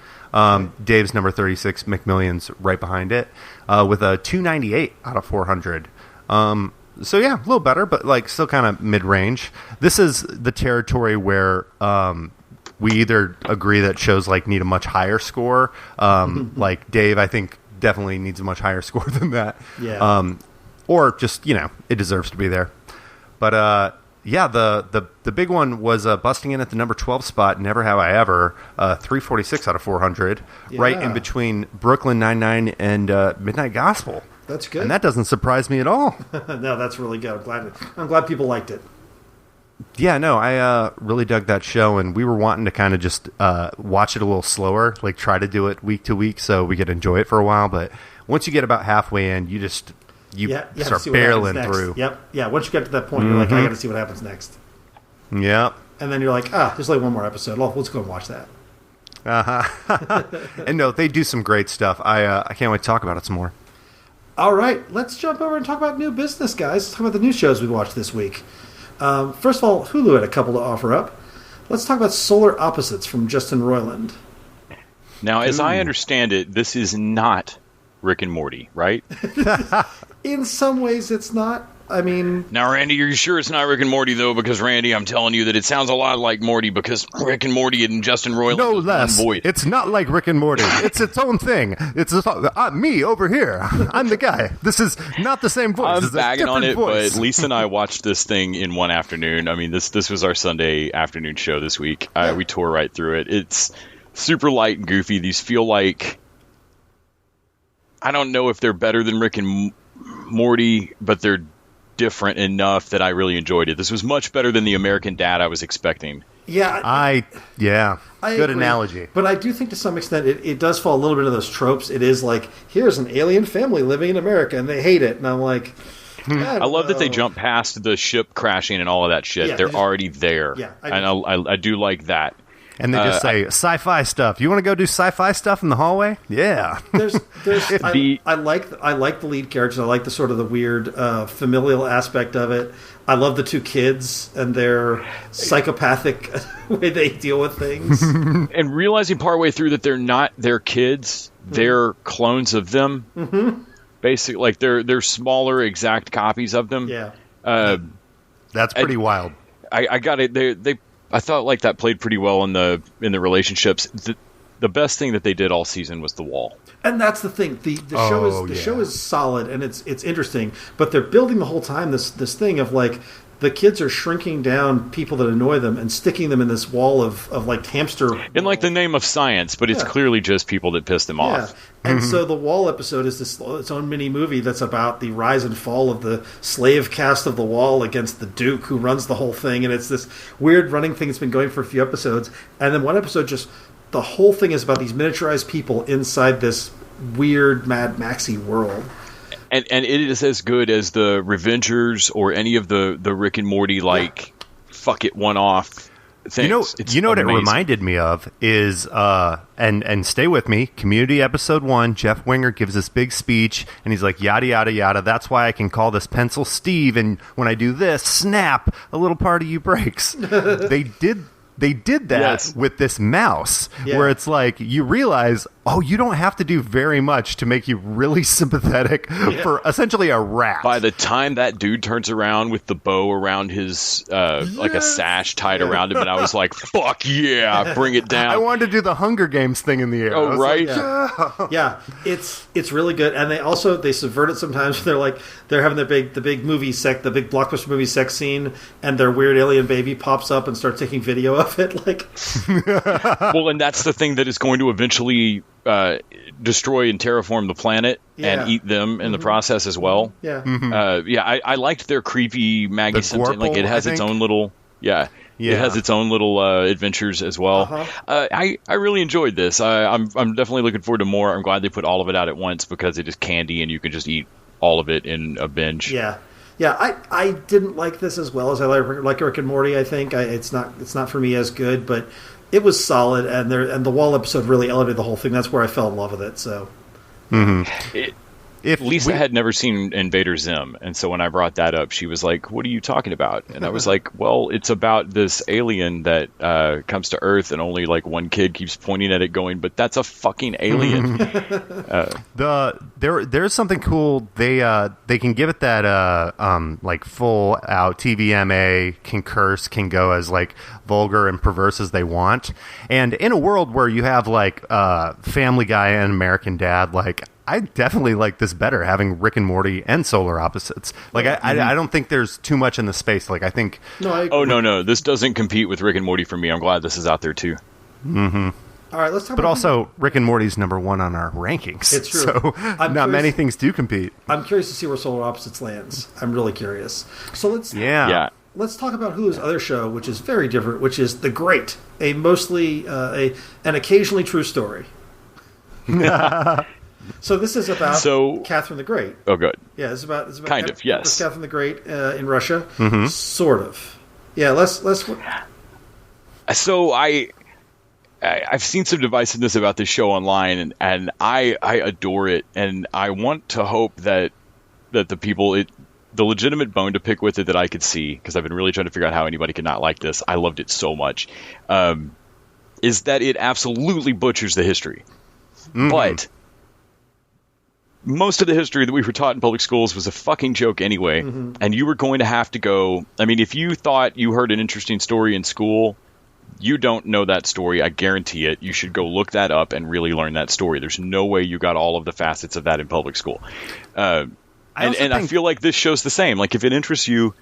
Dave's number 36, McMillions right behind it, with a 298 out of 400. So yeah, a little better, but like still kind of mid-range. This is the territory where we either agree that shows like need a much higher score. Like Dave, I think definitely needs a much higher score than that. Yeah. Or just it deserves to be there. But yeah, the big one was busting in at the number 12 spot, Never Have I Ever, 346 out of 400, right in between Brooklyn Nine-Nine and Midnight Gospel. That's good. And that doesn't surprise me at all. No, that's really good. I'm glad people liked it. Yeah, no, I really dug that show, and we were wanting to kind of just watch it a little slower, like try to do it week to week so we could enjoy it for a while. But once you get about halfway in, you start barreling through. Yep. Yeah. Once you get to that point, you're like, I got to see what happens next. Yep. And then you're like, there's like one more episode. Let's go and watch that. And no, they do some great stuff. I can't wait to talk about it some more. All right, let's jump over and talk about new business, guys. Let's talk about the new shows we watched this week. First of all, Hulu had a couple to offer up. Let's talk about Solar Opposites from Justin Roiland. Now, as I understand it, this is not Rick and Morty, right? In some ways, it's not. I mean... Now, Randy, are you sure it's not Rick and Morty, though? Because, Randy, I'm telling you that it sounds a lot like Morty because Rick and Morty and Justin Roiland no less. Void. It's not like Rick and Morty. It's its own thing. It's me over here. I'm the guy. This is not the same voice. I'm bagging on it, voice. But Lisa and I watched this thing in one afternoon. I mean, this was our Sunday afternoon show this week. We tore right through it. It's super light and goofy. These feel like... I don't know if they're better than Rick and Morty, but they're different enough that I really enjoyed it. This was much better than the American Dad I was expecting. Yeah. Good agree. analogy. But I do think to some extent it does fall a little bit of those tropes. It is like, here's an alien family living in America, and they hate it. And I'm like... I love that they jump past the ship crashing and all of that shit. They're already there. Yeah, I do like that. And they just say, sci-fi stuff. You want to go do sci-fi stuff in the hallway? Yeah. I like the lead characters. I like the sort of the weird familial aspect of it. I love the two kids and their psychopathic way they deal with things. And realizing partway through that they're not their kids, they're clones of them. Mm-hmm. Basically, like they're smaller, exact copies of them. Yeah. That's pretty wild. I got it. I thought like that played pretty well in the relationships. The best thing that they did all season was the wall. And that's the thing. The show is solid and it's interesting, but they're building the whole time this thing of like the kids are shrinking down people that annoy them and sticking them in this wall of like hamster in like the name of science, but it's clearly just people that piss them off. And so the Wall episode is its own mini movie that's about the rise and fall of the slave caste of the Wall against the Duke who runs the whole thing, and it's this weird running thing that's been going for a few episodes. And then one episode the whole thing is about these miniaturized people inside this weird Mad Maxy world. And it is as good as the Revengers or any of the Rick and Morty fuck it one off things. You know what it reminded me of is and stay with me. Community episode 1. Jeff Winger gives this big speech and he's like yada yada yada. That's why I can call this pencil Steve. And when I do this, snap, a little part of you breaks. They did that with this mouse, where it's like you realize oh, you don't have to do very much to make you really sympathetic for essentially a rat. By the time that dude turns around with the bow around his, like a sash tied around him, and I was like, fuck yeah, bring it down. I wanted to do the Hunger Games thing in the air. Oh, right? Like, yeah, it's really good. And they subvert it sometimes. They're having the big the big blockbuster movie sex scene, and their weird alien baby pops up and starts taking video of it. Well, and that's the thing that is going to eventually destroy and terraform the planet and eat them in the process as well. Yeah. I liked their creepy Maggie Simpson. Like, it has its own little it has its own little adventures as well. I really enjoyed this. I'm definitely looking forward to more. I'm glad they put all of it out at once because it is candy and you can just eat all of it in a binge. Yeah. I didn't like this as well as I like Rick and Morty. I think it's not for me as good, but it was solid, and the wall episode really elevated the whole thing. That's where I fell in love with it. So, if Lisa had never seen Invader Zim, and so when I brought that up, she was like, "What are you talking about?" And I was like, "Well, it's about this alien that comes to Earth, and only like one kid keeps pointing at it, going, but that's a fucking alien." There's something cool. They can give it that like full out TVMA, can curse, can go as like vulgar and perverse as they want, and in a world where you have like Family Guy and American Dad, like, I definitely like this better, having Rick and Morty and Solar Opposites. Like, I don't think there's too much in the space. Like, I think... No. This doesn't compete with Rick and Morty for me. I'm glad this is out there, too. Mm-hmm. All right, let's talk But also, Rick and Morty's #1 on our rankings. It's true. So, not many things do compete. I'm curious to see where Solar Opposites lands. I'm really curious. So let's... Yeah. Let's talk about Hulu's other show, which is very different, which is The Great, a mostly... an occasionally true story. So this is about Catherine the Great. Oh, good. Yeah, it's about kind of, yes. Catherine the Great in Russia, Mm-hmm. sort of. Yeah, let's. So I've seen some divisiveness about this show online, and I adore it, and I want to hope that the people the legitimate bone to pick with it that I could see, because I've been really trying to figure out how anybody could not like this. I loved it so much. Is that it absolutely butchers the history, but most of the history that we were taught in public schools was a fucking joke anyway, and you were going to have to go... I mean, if you thought you heard an interesting story in school, you don't know that story, I guarantee it. You should go look that up and really learn that story. There's no way you got all of the facets of that in public school. I feel like this show's the same. Like, if it interests you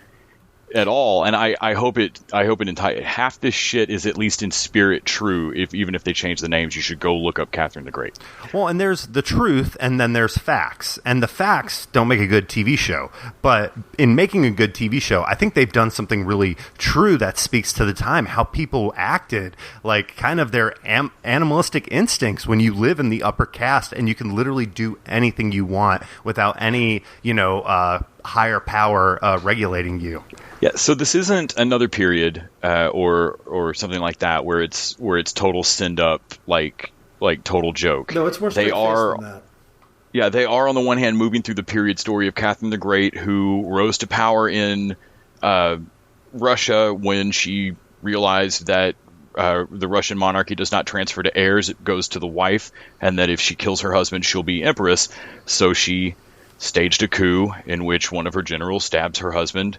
at all, and I hope it half this shit is at least in spirit true. Even if they change the names, you should go look up Catherine the Great. Well, and there's the truth, and then there's facts, and the facts don't make a good TV show. But in making a good TV show, I think they've done something really true that speaks to the time, how people acted, like kind of their animalistic instincts when you live in the upper caste, and you can literally do anything you want without any, higher power regulating you. Yeah, so this isn't another period or something like that where it's total send up like total joke. No, it's more straight-faced than that. Yeah, they are on the one hand moving through the period story of Catherine the Great, who rose to power in Russia when she realized that the Russian monarchy does not transfer to heirs; it goes to the wife, and that if she kills her husband, she'll be empress. So she staged a coup in which one of her generals stabs her husband.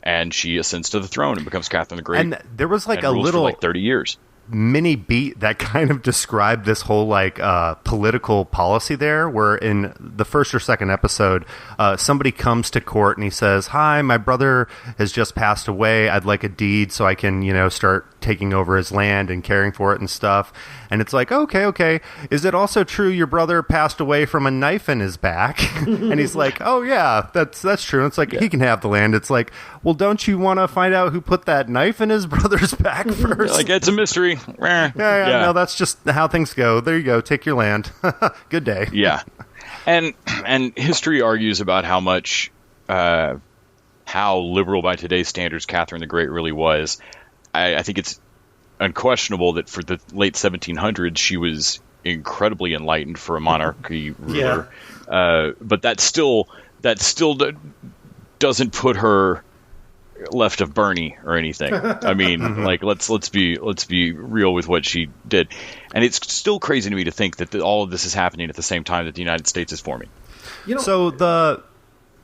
And she ascends to the throne and becomes Catherine the Great. And there was like a little for 30 years. mini beat that kind of described this whole political policy there, where in the first or second episode, somebody comes to court and he says, "Hi, my brother has just passed away. I'd like a deed so I can, start taking over his land and caring for it and stuff." And it's like, okay. Is it also true your brother passed away from a knife in his back? And he's like, "Oh yeah, that's true." And it's like, He can have the land. It's like, well, don't you want to find out who put that knife in his brother's back first? Like, it's a mystery. Yeah, no, that's just how things go. There you go. Take your land. Good day. Yeah. And history argues about how much, how liberal by today's standards Catherine the Great really was. I think it's unquestionable that for the late 1700s, she was incredibly enlightened for a monarchy ruler. Yeah. But that still doesn't put her left of Bernie or anything. I mean, like let's be real with what she did, and it's still crazy to me to think that all of this is happening at the same time that the United States is forming. You know, I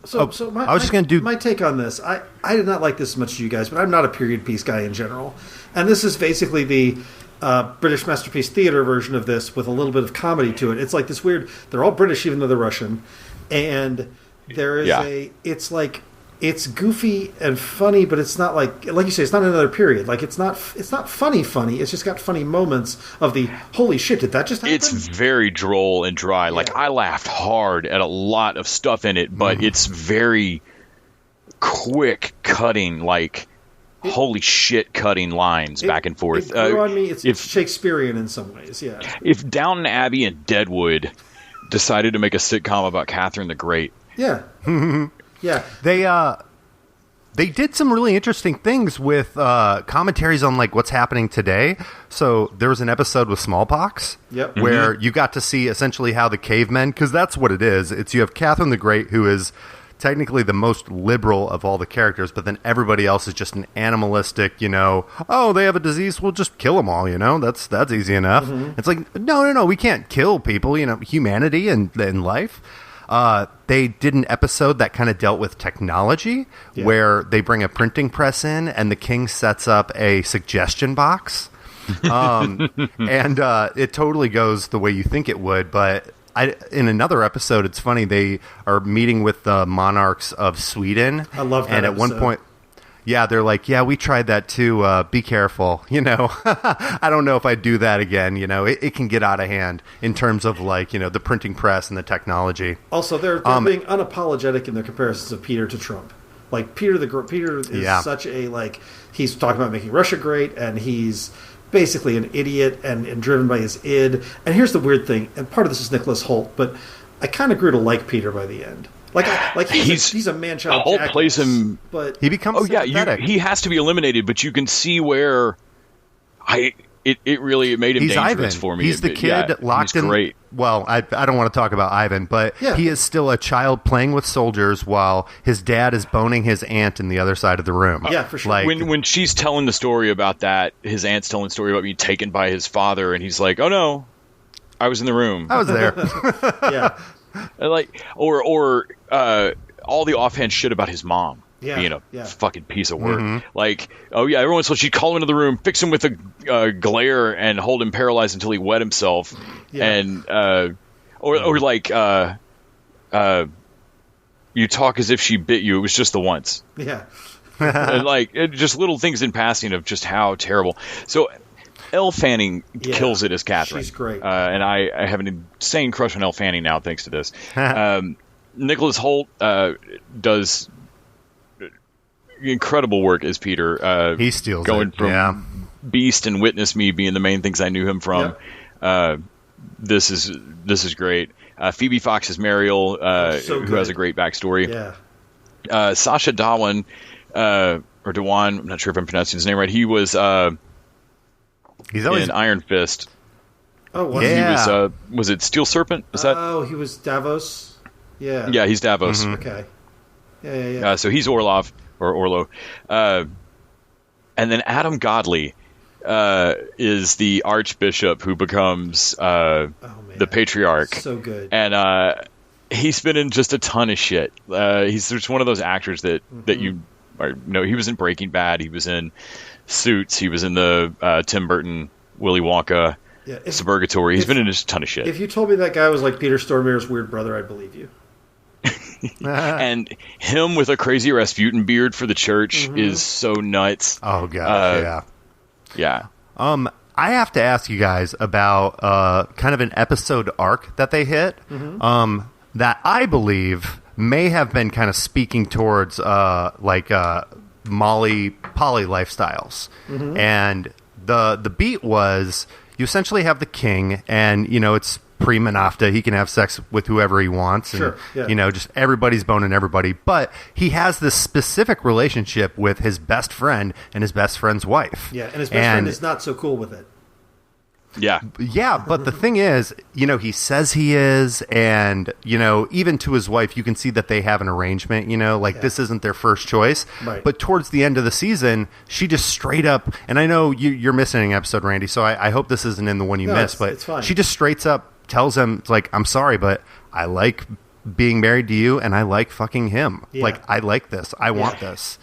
was just going to do my take on this. I did not like this as much as you guys, but I'm not a period piece guy in general, and this is basically the British Masterpiece Theater version of this with a little bit of comedy to it. It's like this weird. They're all British, even though they're Russian, and there is it's like. It's goofy and funny, but it's not like you say. It's not another period. Like it's not funny. It's just got funny moments of the holy shit. Did that just happen? It's very droll and dry. Like I laughed hard at a lot of stuff in it, but it's very quick cutting. Like holy shit, cutting lines back and forth. It grew on me. It's Shakespearean in some ways. Yeah. If Downton Abbey and Deadwood decided to make a sitcom about Catherine the Great, yeah. Yeah, they did some really interesting things with commentaries on like what's happening today. So there was an episode with smallpox, where you got to see essentially how the cavemen, because that's what it is. It's you have Catherine the Great, who is technically the most liberal of all the characters, but then everybody else is just an animalistic. Oh, they have a disease, we'll just kill them all. That's easy enough. It's like no, we can't kill people. Humanity and life. They did an episode that kind of dealt with technology, where they bring a printing press in and the king sets up a suggestion box. And it totally goes the way you think it would. But in another episode, it's funny, they are meeting with the monarchs of Sweden. I love that And at episode. one point, they're like, we tried that too. Be careful. I don't know if I'd do that again. It can get out of hand in terms of like, the printing press and the technology. Also, they're being unapologetic in their comparisons of Peter to Trump. Like Peter is such a he's talking about making Russia great, and he's basically an idiot and driven by his id. And here's the weird thing, and part of this is Nicholas Hoult, but I kind of grew to like Peter by the end. He's a man-child. Holt plays him, but he becomes sympathetic. He has to be eliminated, but you can see where it really made him he's dangerous Ivan. for me. He's the kid locked he's in. Great. Well, I don't want to talk about Ivan, but he is still a child playing with soldiers while his dad is boning his aunt in the other side of the room. Yeah, for sure. When she's telling the story about that, his aunt's telling the story about being taken by his father, and he's like, "Oh no, I was in the room. I was there." Yeah. Or all the offhand shit about his mom being a fucking piece of work. Like, everyone, so she'd call him into the room, fix him with a glare, and hold him paralyzed until he wet himself. And you talk as if she bit you. It was just the once. Yeah. And just little things in passing of just how terrible. So Elle Fanning kills it as Catherine. She's great. And I have an insane crush on Elle Fanning now thanks to this. Nicholas Hoult does incredible work as Peter. He steals going it. from Beast and Witness Me being the main things I knew him from. This is great. Phoebe Fox is Mariel, who has a great backstory. Yeah. Sacha Dhawan, or Dhawan, I'm not sure if I'm pronouncing his name right. He was he's always in Iron Fist. Oh, was he was it Steel Serpent? Was that? Oh, he was Davos. Yeah. Yeah, he's Davos. Okay. Yeah. So he's Orlov or Orlo, and then Adam Godley is the Archbishop who becomes the Patriarch. So good. And he's been in just a ton of shit. He's just one of those actors that you know. He was in Breaking Bad. He was in Suits. He was in the Tim Burton Willy Wonka. Suburgatory. He's been in just a ton of shit. If you told me that guy was like Peter Stormare's weird brother, I'd believe you. And him with a crazy Rasputin beard for the church is so nuts. Oh god, yeah. I have to ask you guys about kind of an episode arc that they hit that I believe may have been kind of speaking towards poly lifestyles. And the beat was you essentially have the king, and it's prima nocta. He can have sex with whoever he wants, and just everybody's boning everybody. But he has this specific relationship with his best friend and his best friend's wife. Yeah, and his best friend is not so cool with it. Yeah. Yeah, but the thing is, he says he is, and, even to his wife, you can see that they have an arrangement, this isn't their first choice. Right. But towards the end of the season, she just straight up, and I know you're missing an episode, Randy, so I hope this isn't in the one you missed, but it's fine. She just straight up tells him, like, I'm sorry, but I like being married to you, and I like fucking him. Yeah. Like, I like this. I want this.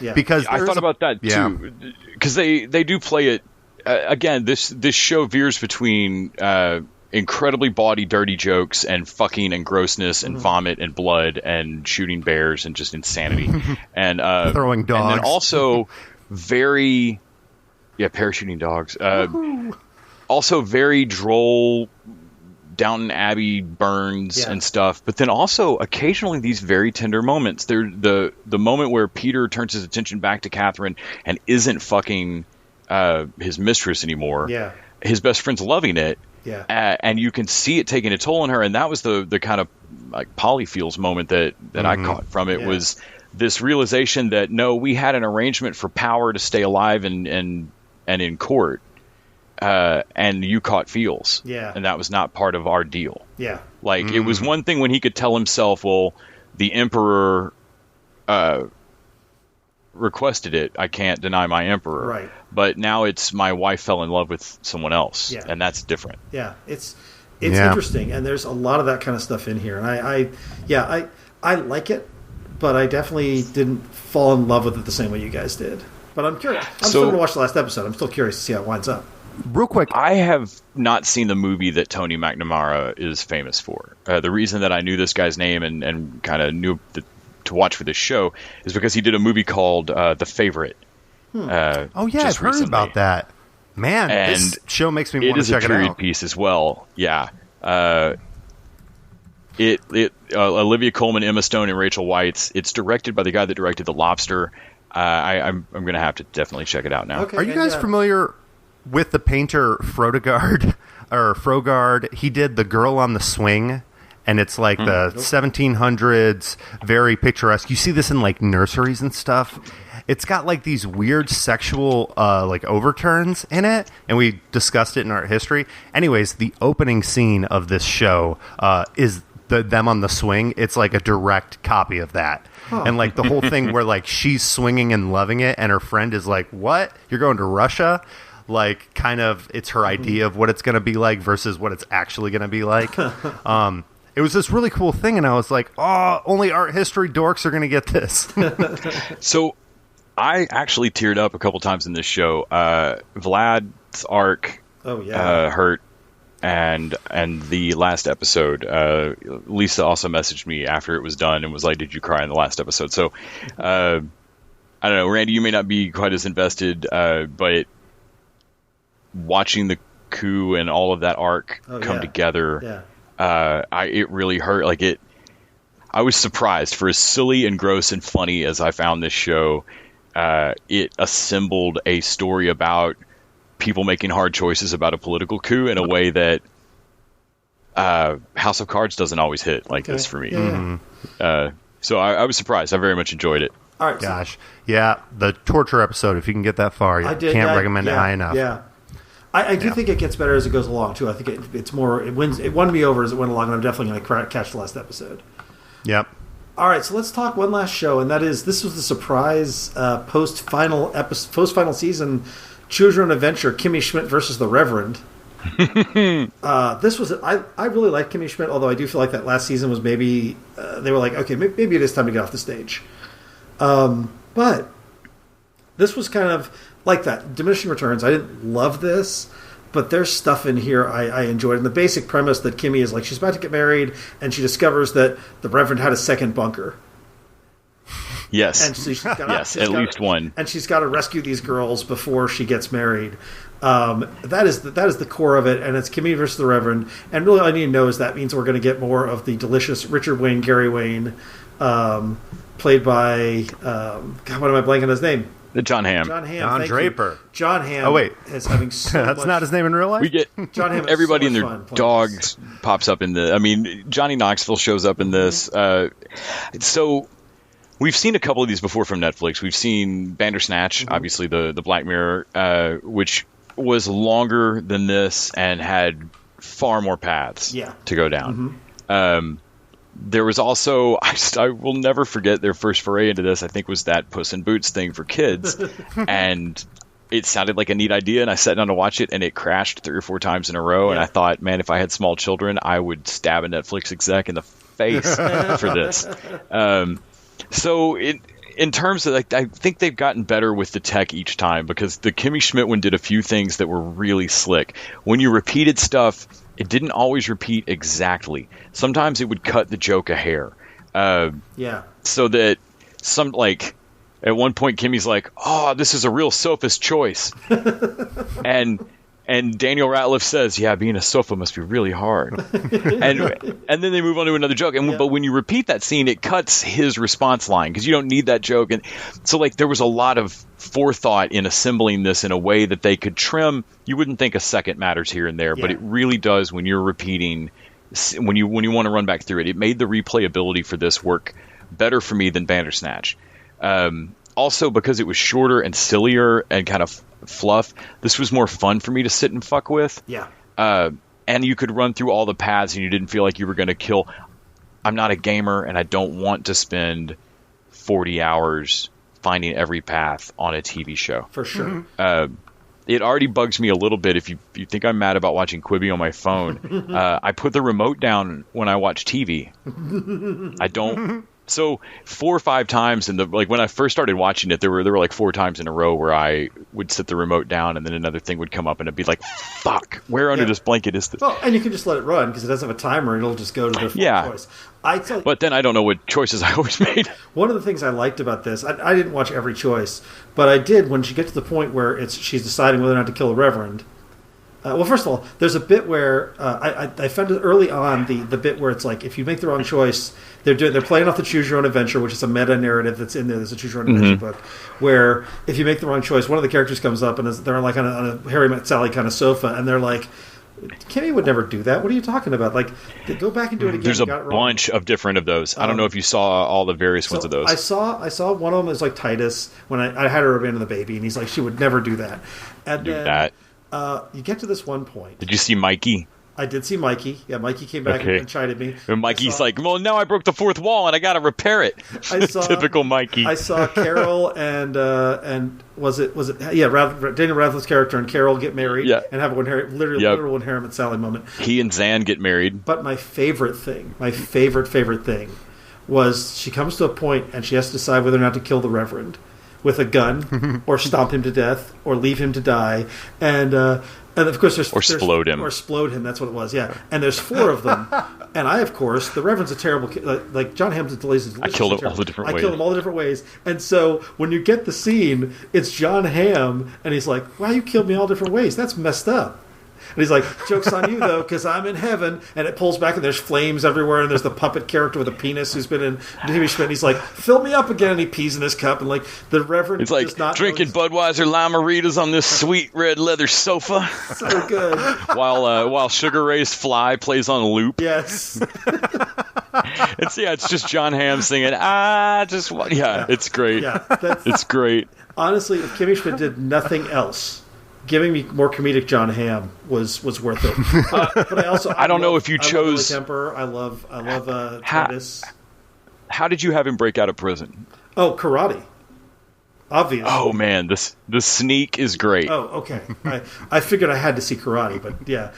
Yeah. Because I thought about that, too, because they do play it. Again, this show veers between incredibly bawdy, dirty jokes and fucking and grossness and vomit and blood and shooting bears and just insanity and throwing dogs, and then also very parachuting dogs. Also very droll, Downton Abbey burns and stuff, but then also occasionally these very tender moments. They're the moment where Peter turns his attention back to Catherine and isn't fucking his mistress anymore. Yeah. His best friend's loving it. Yeah. And you can see it taking a toll on her, and that was the kind of like Polly feels moment that I caught from it was this realization that no, we had an arrangement for power to stay alive and in court. And you caught feels. Yeah. And that was not part of our deal. Yeah. Like it was one thing when he could tell himself, well, the Emperor requested it. I can't deny my Emperor. Right. But now it's my wife fell in love with someone else. Yeah. And that's different. Yeah. It's interesting, and there's a lot of that kind of stuff in here. And I like it, but I definitely didn't fall in love with it the same way you guys did. But I'm curious. I'm still going to watch the last episode. I'm still curious to see how it winds up. Real quick, I have not seen the movie that Tony McNamara is famous for. The reason that I knew this guy's name and kind of knew to watch for this show is because he did a movie called The Favorite. I've heard recently. about that. Man, And this show makes me want to check It is a period it out. piece as well. Yeah. Olivia Colman, Emma Stone, and Rachel Weitz. It's directed by the guy that directed The Lobster. I'm going to have to definitely check it out now. Okay. Are you guys familiar with the painter Frogard? He did The Girl on the Swing, and it's like the 1700s, very picturesque. You see this in like nurseries and stuff. It's got like these weird sexual like overturns in it, and we discussed it in our history. Anyways, the opening scene of this show is them on the swing. It's like a direct copy of that. And like the whole thing where like she's swinging and loving it, and her friend is like, "What? You're going to Russia?" Like kind of it's her idea of what it's going to be like versus what it's actually going to be like. It was this really cool thing, and I was like, "Oh, only art history dorks are going to get this." So I actually teared up a couple times in this show. Vlad's arc hurt, and the last episode, Lisa also messaged me after it was done and was like, "Did you cry in the last episode?" So I don't know, Randy, you may not be quite as invested, but watching the coup and all of that arc come together, it really hurt. Like I was surprised. For as silly and gross and funny as I found this show, it assembled a story about people making hard choices about a political coup in a way that House of Cards doesn't always hit like this for me. So I was surprised. I very much enjoyed it. All right. Gosh. Yeah, the torture episode, if you can get that far, you can't recommend it high enough. Yeah. I do think it gets better as it goes along, too. I think it won me over as it went along, and I'm definitely going to catch the last episode. Yep. All right, so let's talk one last show, and that is, this was the surprise post-final season Choose-Your-Own Adventure, Kimmy Schmidt versus the Reverend. This was I really like Kimmy Schmidt, although I do feel like that last season was maybe they were like, okay, maybe it is time to get off the stage. But this was kind of like that. Diminishing Returns. I didn't love this, but there's stuff in here I enjoyed. And the basic premise that Kimmy is like, she's about to get married, and she discovers that the Reverend had a second bunker. Yes. And so at least one. And she's got to rescue these girls before she gets married. That is the core of it, and it's Kimmy versus the Reverend. And really, all I need to know is that means we're going to get more of the delicious Richard Wayne, Gary Wayne, played by God, what am I blanking on his name? John Hamm. John Draper. John Hamm. Oh wait, is having so that's much, not his name in real life. We get John Hamm. Everybody so and their fun playing dogs pops up in the. I mean, Johnny Knoxville shows up in this. So we've seen a couple of these before from Netflix. We've seen Bandersnatch, obviously the Black Mirror, which was longer than this and had far more paths to go down. There was also, I will never forget their first foray into this, I think was that Puss in Boots thing for kids. And it sounded like a neat idea, and I sat down to watch it, and it crashed 3 or 4 times in a row. And I thought, man, if I had small children, I would stab a Netflix exec in the face for this. So in terms of, like, I think they've gotten better with the tech each time, because the Kimmy Schmidt one did a few things that were really slick. When you repeated stuff, it didn't always repeat exactly. Sometimes it would cut the joke a hair. So that some, like, at one point Kimmy's like, "Oh, this is a real sophist choice." And Daniel Ratliff says, "Yeah, being a sofa must be really hard." and then they move on to another joke. But when you repeat that scene, it cuts his response line, because you don't need that joke. And so, like, there was a lot of forethought in assembling this in a way that they could trim. You wouldn't think a second matters here and there, but it really does when you're repeating. When you want to run back through it, it made the replayability for this work better for me than Bandersnatch. Also, because it was shorter and sillier and kind of fluff, this was more fun for me to sit and fuck with. And you could run through all the paths and you didn't feel like you were going to kill. I'm not a gamer, and I don't want to spend 40 hours finding every path on a TV show. For sure. It already bugs me a little bit. If you think I'm mad about watching Quibi on my phone, I put the remote down when I watch TV. I don't. So 4 or 5 times when I first started watching it, there were like 4 times in a row where I would set the remote down, and then another thing would come up, and it'd be like, "Fuck, where under this blanket is this?" Well, and you can just let it run, because it doesn't have a timer, and it'll just go to the default choice. But then I don't know what choices I always made. One of the things I liked about this, I didn't watch every choice, but I did when she gets to the point where she's deciding whether or not to kill the Reverend. Well, first of all, there's a bit where I found it early on, the bit where it's like, if you make the wrong choice, they're playing off the Choose Your Own Adventure, which is a meta narrative that's in there. There's a Choose Your Own Adventure book where if you make the wrong choice, one of the characters comes up and they're like on a Harry Met Sally kind of sofa, and they're like, "Kimmy would never do that. What are you talking about? Like, go back and do it again." There's a bunch of different of those. I don't know if you saw all the various ones of those. I saw one of them is like Titus, when I had her abandon the baby, and he's like, she would never do that. And then you get to this one point. Did you see Mikey? I did see Mikey. Yeah, Mikey came back and chided me. And Mikey's like, "Well, now I broke the 4th wall and I got to repair it." Typical Mikey. I saw Carol and was it Daniel Radcliffe's character and Carol get married and have a literal Harry Met Sally moment. He and Zan get married. But my favorite thing, favorite thing, was she comes to a point and she has to decide whether or not to kill the Reverend with a gun, or stomp him to death, or leave him to die, and of course explode him. Or explode him, that's what it was, yeah. And there's 4 of them. And I, of course, the Reverend's a terrible kid. Like John Hamm's delicious. I killed him all the different ways. I killed him all the different ways. And so when you get the scene, it's John Hamm, and he's like, "Wow, you killed me all different ways. That's messed up." And he's like, "Joke's on you, though, because I'm in heaven." And it pulls back, and there's flames everywhere, and there's the puppet character with a penis who's been in TV Schmidt. He's like, "Fill me up again," and he pees in his cup. And, like, the Reverend is like, drinking Budweiser Lamaritas on this sweet red leather sofa. So good. While Sugar Ray's Fly plays on loop. Yes. It's just John Hamm singing, it's great. Yeah, it's great. Honestly, if Kimmy Schmidt did nothing else, giving me more comedic John Hamm was worth it. But I don't know if you chose. I love Temper. I love Titus. How did you have him break out of prison? Oh, karate. Obviously. Oh man, the sneak is great. Oh, okay. I figured I had to see karate, but yeah,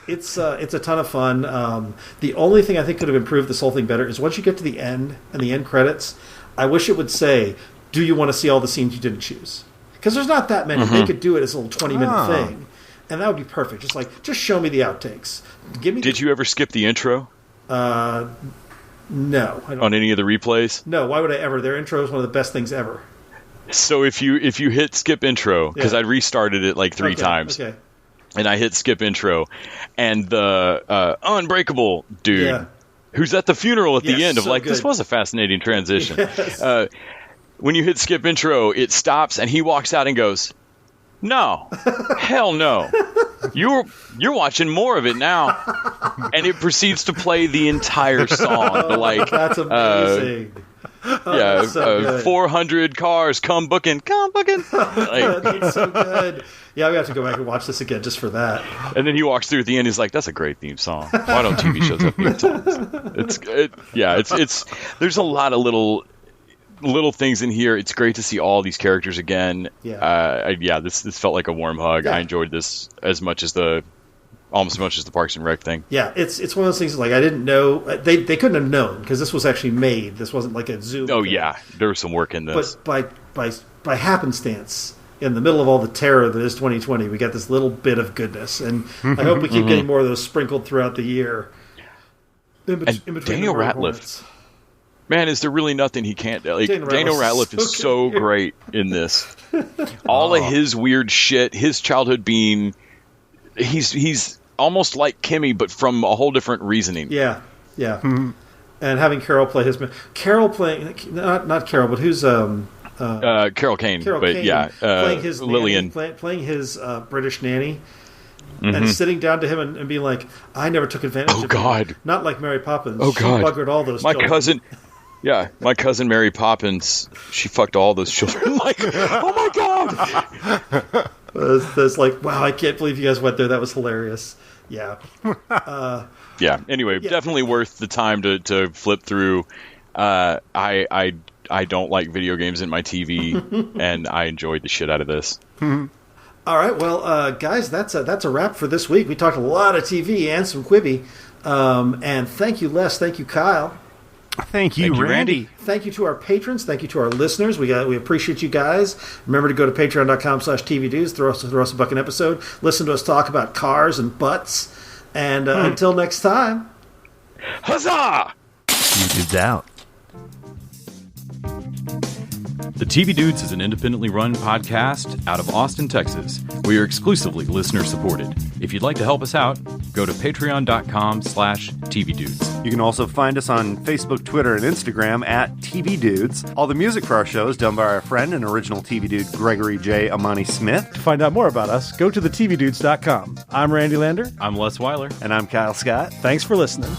it's a ton of fun. The only thing I think could have improved this whole thing better is once you get to the end and the end credits, I wish it would say, "Do you want to see all the scenes you didn't choose?" Because there's not that many. They could do it as a little 20-minute thing, and that would be perfect. Just show me the outtakes. Did you ever skip the intro? No. On any of the replays? No. Why would I ever? Their intro is one of the best things ever. So if you hit skip intro, because I restarted it like 3 times, and I hit skip intro, and the Unbreakable dude, who's at the funeral at the end of this was a fascinating transition. Yes. When you hit skip intro, it stops, and he walks out and goes, "No, hell no. You're watching more of it now," and it proceeds to play the entire song. That's amazing. Yeah, 400 cars, come booking. Like, It's so good. Yeah, we have to go back and watch this again just for that. and then he walks through at the end. He's like, "That's a great theme song. Why don't TV shows have theme songs?" It's there's a lot of little things in here. It's great to see all these characters again. This felt like a warm hug. Yeah. I enjoyed this almost as much as the Parks and Rec thing. Yeah, it's one of those things like I didn't know they couldn't have known because this was actually made. This wasn't like a Zoom. Oh thing. yeah, there was some work in this. But by happenstance, in the middle of all the terror that is 2020, we got this little bit of goodness, and I hope we keep getting more of those sprinkled throughout the year. In between Daniel the Murray Ratliff. Hornets. Man, is there really nothing he can't do? Like, Daniel Ratliff is so good. great in this. All of his weird shit, his childhood being, he's almost like Kimmy, but from a whole different reasoning. Yeah. And having Carol play his Carol playing not Carol, but who's Carol Kane, playing his Lillian, nanny, playing his British nanny. And sitting down to him and being like, I never took advantage of you. God. Not like Mary Poppins. Oh, She God. buggered all those children. My cousin Mary Poppins, she fucked all those children. Like, oh my God. It's like, wow, I can't believe you guys went there. That was hilarious. Yeah. Anyway, definitely worth the time to flip through. I don't like video games in my TV, and I enjoyed the shit out of this. All right, well, guys, that's a wrap for this week. We talked a lot of TV and some Quibi. And thank you, Les. Thank you, Kyle. Thank you, Randy. Thank you to our patrons. Thank you to our listeners. We appreciate you guys. Remember to go to patreon.com/tvdudes. Throw us a buck an episode. Listen to us talk about cars and butts. And until next time. Huzzah! TV Dudes out. The TV Dudes is an independently run podcast out of Austin, Texas. We are exclusively listener supported. If you'd like to help us out, go to patreon.com/tvdudes. You can also find us on Facebook, Twitter, and Instagram at TV Dudes. All the music for our show is done by our friend and original TV dude Gregory J. Amani Smith. To find out more about us, go to thetvdudes.com. I'm Randy Lander. I'm Les Weiler. And I'm Kyle Scott. Thanks for listening.